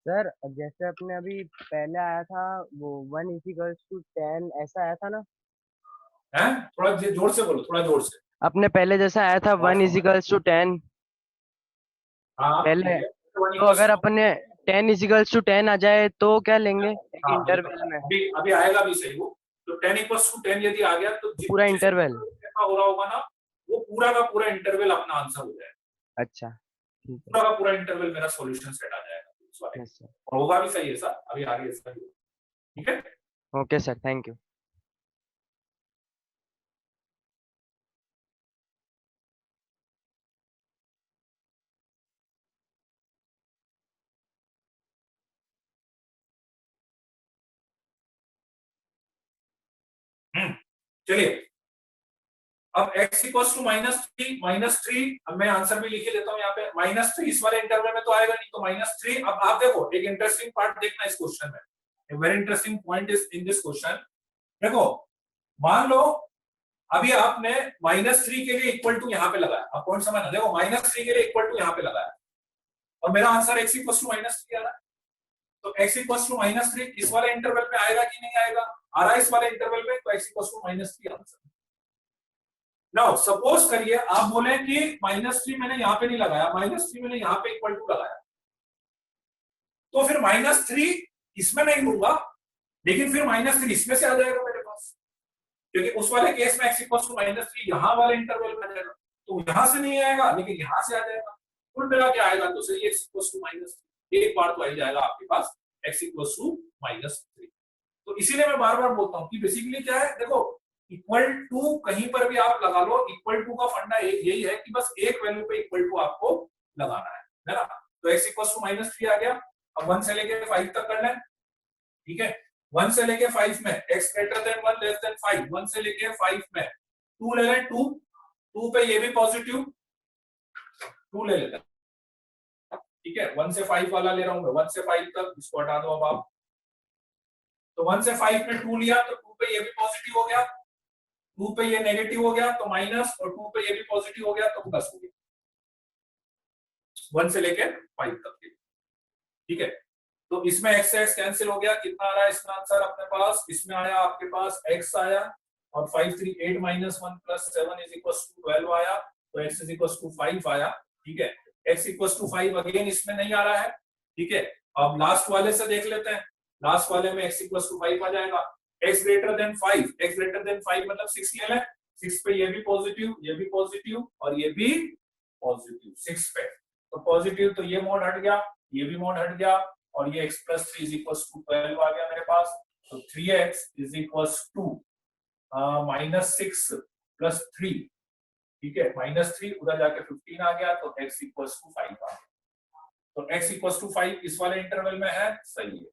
सर जैसे अपने अभी पहले आया था वो 1 = 10 ऐसा आया था ना। हैं, थोड़ा जोर से बोलो, थोड़ा जोर से। अपने पहले जैसा आया था 1 = 10 हाँ पहले। ठीक है, तो अगर अपने 10 = 10 आ जाए तो क्या लेंगे एक हाँ मुझे इंटरवल पता है, में? अभी अभी आएगा भी सही वो। तो 10 = 10 यदि आ गया तो पूरा जिस इंटरवल। interval का हो रहा होगा ना, वो पूरा का पूरा इंटरवल अपना आंसर हो जाएगा। अच्छा ठीक है। पूरा का पूरा इंटरवल मेरा सॉल्यूशन सेट आ जाएगा उस वाले, यस सर। और होगा भी सही है सर, अभी आगे इसका भी होगा। ठीक है। Okay sir, thank you. चलिए, अब x इक्वल्स टू -3, अब मैं आंसर भी लिख ही लेता हूं यहाँ पे। -3 इस वाले इंटरवल में तो आएगा नहीं, तो -3। अब आप देखो, एक इंटरेस्टिंग पार्ट देखना इस क्वेश्चन में, a very interesting point is in this question. देखो, मान लो अभी आपने -3 के लिए इक्वल टू यहाँ पे लगाया, अब पॉइंट समझना। देखो, -3 के लिए इक्वल टू यहाँ पे लगाया, और मेरा आंसर x इक्वल्स टू -3 आ रहा है। तो x इक्वल्स टू -3 इस वाले इंटरवल में आएगा कि नहीं आएगा? आ रहा है इस वाले इंटरवल में, तो x equals to -3 answer. Now suppose करिए आप बोले कि -3 मैंने यहाँ पे नहीं लगाया, -3 मैंने यहाँ पे इक्वल टू लगाया, तो फिर -3 इसमें नहीं लूंगा, लेकिन फिर -3 इसमें से आ जाएगा मेरे पास, क्योंकि उस वाले केस में x इक्वल टू -3 यहाँ वाले इंटरवल में आ जाएगा, तो यहां से नहीं आएगा लेकिन यहां से आ जाएगा। कुल मिला के आएगा तो सही x इक्वल टू -3, एक बार तो आ जाएगा आपके पास x इक्वल टू -3। तो इसीलिए मैं बार बार बोलता हूँ कि बेसिकली क्या है, देखो इक्वल टू कहीं पर भी आप लगा लो, इक्वल टू का फंडा यही है कि बस एक वैल्यू पे इक्वल टू आपको लगाना है ना। तो x इक्वल टू -3 आ गया। अब 1 से लेके 5 तक कर लें, ठीक है। 1 से लेके 5 में x greater then 1 less than 5, 1 से लेके 5 में 2 ले लें, 2 पे ये भी पॉजिटिव 2 ले लेते हैं, ठीक है। 1 से 5 वाला ले रहा हूं मैं, 1 से 5 तक, इसको हटा दो अब आप। तो 1 से 5 में 2 लिया, तो 2 पे ये भी पॉजिटिव हो गया, 2 पे ये नेगेटिव हो गया तो माइनस, और 2 पे ये भी पॉजिटिव हो गया तो प्लस हो गया, 1 से लेके 5 तक के, ठीक है। तो इसमें x से x कैंसिल हो गया, कितना आ रहा है इसमें आंसर अपने पास? इसमें आया आपके पास x आया, और 5 3 8 -1 + 7 = 12 आया, तो x = 5 आया, ठीक है। x = 5 अगेन इसमें नहीं आ रहा है, ठीक है। अब लास्ट वाले से देख लेते हैं, लास्ट वाले में x = 5 आ जाएगा। x ग्रेटर देन 5 मतलब 6 ले लें, 6 पे ये भी पॉजिटिव, ये भी पॉजिटिव, और ये भी पॉजिटिव 6 पे, तो पॉजिटिव, तो ये मोड हट गया, ये भी मोड हट गया, और ये x + 3 = 12 आ गया मेरे पास। तो 3x = -6 + 3, ठीक है, -3 उधर जाके 15 आ गया, तो x = 5 आ गया। तो x = 5 इस वाले इंटरवल में है, सही है।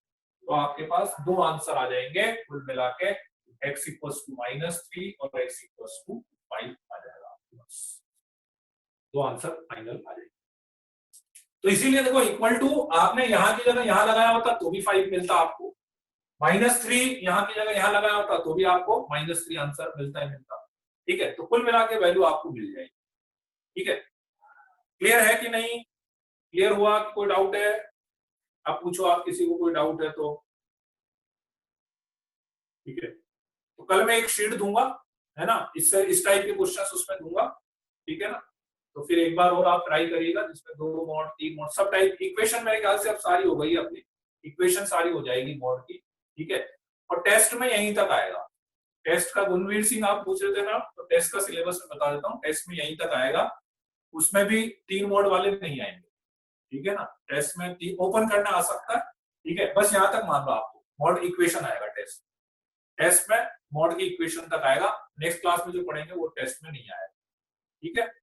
तो आपके पास दो आंसर आ जाएंगे कुल मिला के, x = -3 और x = 5 आ जाएगा आपके पास, दो आंसर फाइनल आ जाएंगे। तो इसीलिए देखो, इक्वल टू आपने यहाँ की जगह यहाँ लगाया होता तो भी 5 मिलता आपको, -3 यहाँ की जगह यहाँ लगाया होता तो भी आपको -3 आंसर मिलता, ठीक है। तो कुल मिला के वैल्यू आपको मिल जाएगी, ठीक है। क्लियर है कि नहीं? क्लियर हुआ? कोई डाउट है? आप पूछो, आप किसी को कोई डाउट है तो, ठीक है। तो कल मैं एक शीट दूंगा, है ना, इससे इस टाइप के क्वेश्चंस उसमें दूंगा, ठीक है ना। तो फिर एक बार और आप ट्राई करिएगा, जिसमें 2 मोड 3 मोड सब टाइप इक्वेशन मेरे ख्याल से अब सारी हो गई, अपनी इक्वेशन सारी हो जाएगी मोड की, ठीक है। और टेस्ट में यहीं तक आएगा, टेस्ट का गुणवीर सिंह आप पूछ रहे थे ना, तो टेस्ट का सिलेबस में बता देता हूँ, टेस्ट में यहीं तक आएगा, उसमें भी 3 मोड वाले नहीं आएंगे, ठीक है ना। टेस्ट में ओपन करना आ सकता है, ठीक है, बस यहाँ तक मान लो आपको मॉड इक्वेशन आएगा टेस्ट में मॉड की इक्वेशन तक आएगा। नेक्स्ट क्लास में जो पढ़ेंगे वो टेस्ट में नहीं आएगा, ठीक है।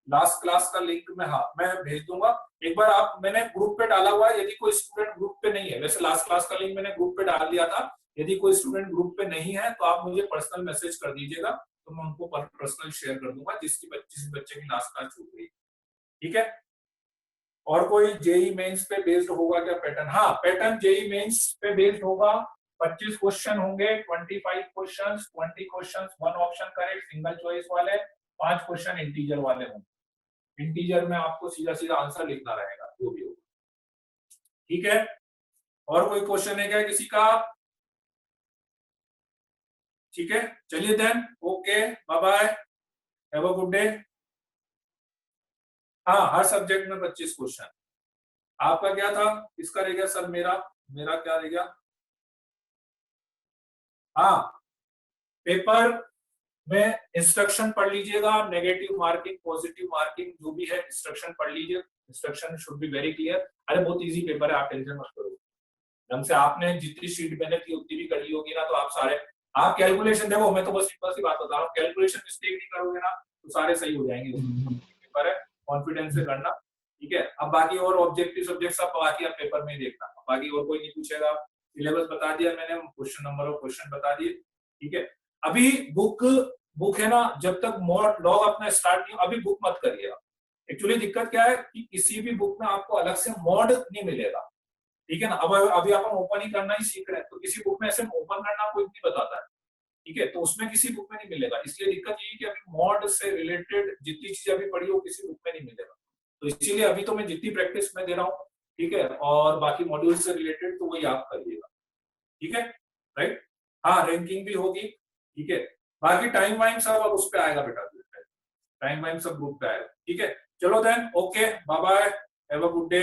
लास्ट क्लास का लिंक मैं, हाँ, मैं भेज दूंगा एक बार, आप, मैंने ग्रुप पे डाला हुआ है, यदि कोई स्टूडेंट ग्रुप पे नहीं है, वैसे लास्ट क्लास का लिंक मैंने ग्रुप पे डाल दिया था, यदि कोई स्टूडेंट ग्रुप पे नहीं है तो आप मुझे पर्सनल मैसेज कर दीजिएगा, तो मैं उनको पर्सनल शेयर कर दूंगा, जिस बच्चे की लास्ट क्लास छूट गई, ठीक है। और कोई जेई मेंस पे बेस्ड होगा क्या पैटर्न? हाँ, पैटर्न जेई मेंस पे बेस्ड होगा, 25 क्वेश्चन होंगे, 25 questions, 20 questions 1 option correct single choice वाले, 5 क्वेश्चन इंटीजर वाले होंगे, इंटीजर में आपको सीधा सीधा आंसर लिखना रहेगा जो भी होगा, ठीक है। और कोई क्वेश्चन है क्या किसी का? ठीक है, चलिए then, okay, bye bye, have a good day. हाँ, हर सब्जेक्ट में 25 क्वेश्चन। आपका क्या था? किसका रह गया सर? मेरा मेरा क्या रह गया? हाँ, पेपर में इंस्ट्रक्शन पढ़ लीजिएगा, नेगेटिव मार्किंग, पॉजिटिव मार्किंग, जो भी है इंस्ट्रक्शन पढ़ लीजिए। Instruction should be very clear. अरे बहुत इजी पेपर है, आप टेंशन मत करो। ढंग से आपने जितनी शीट मेहनत की उतनी भी कर ली होगी ना, तो आप सारे, आप कैलकुलेशन देखो, मैं तो बस सिंपल सी बात बता रहा हूँ, कैलकुलेशन मिस्टेक नहीं करोगे ना तो सारे सही हो जाएंगे। पेपर है, कॉन्फिडेंस से करना, ठीक है। अब बाकी और ऑब्जेक्टिव सब्जेक्ट सब बाकी आप पेपर में ही देखना, बाकी और कोई नहीं पूछेगा। सिलेबस बता दिया मैंने, क्वेश्चन नंबर और क्वेश्चन बता दिए, ठीक है। अभी बुक है ना, जब तक मोड लॉग अपना स्टार्ट नहीं, अभी बुक मत करिएगा। एक्चुअली दिक्कत क्या है कि किसी भी बुक में आपको अलग से मॉड नहीं मिलेगा, ठीक है ना। अब अभी अपन ओपन ही करना ही सीख रहे हैं, तो किसी बुक में ऐसे ओपन करना कोई नहीं बताता है, ठीक है। तो उसमें किसी बुक में नहीं मिलेगा, इसलिए दिक्कत ये है कि अभी मॉड से रिलेटेड जितनी चीजें अभी पढ़ी हो किसी बुक में नहीं मिलेगा। तो इसीलिए अभी तो मैं जितनी प्रैक्टिस में दे रहा हूँ, ठीक है, और बाकी मॉड्यूल से रिलेटेड तो वही आप करिएगा, ठीक है, राइट। हाँ, रैंकिंग भी होगी, ठीक है। बाकी टाइम वाइम सब अब उस पर आएगा बेटा, टाइम वाइम सब ग्रुप पे आएगा, ठीक है। चलो then, okay, bye bye, have a good day.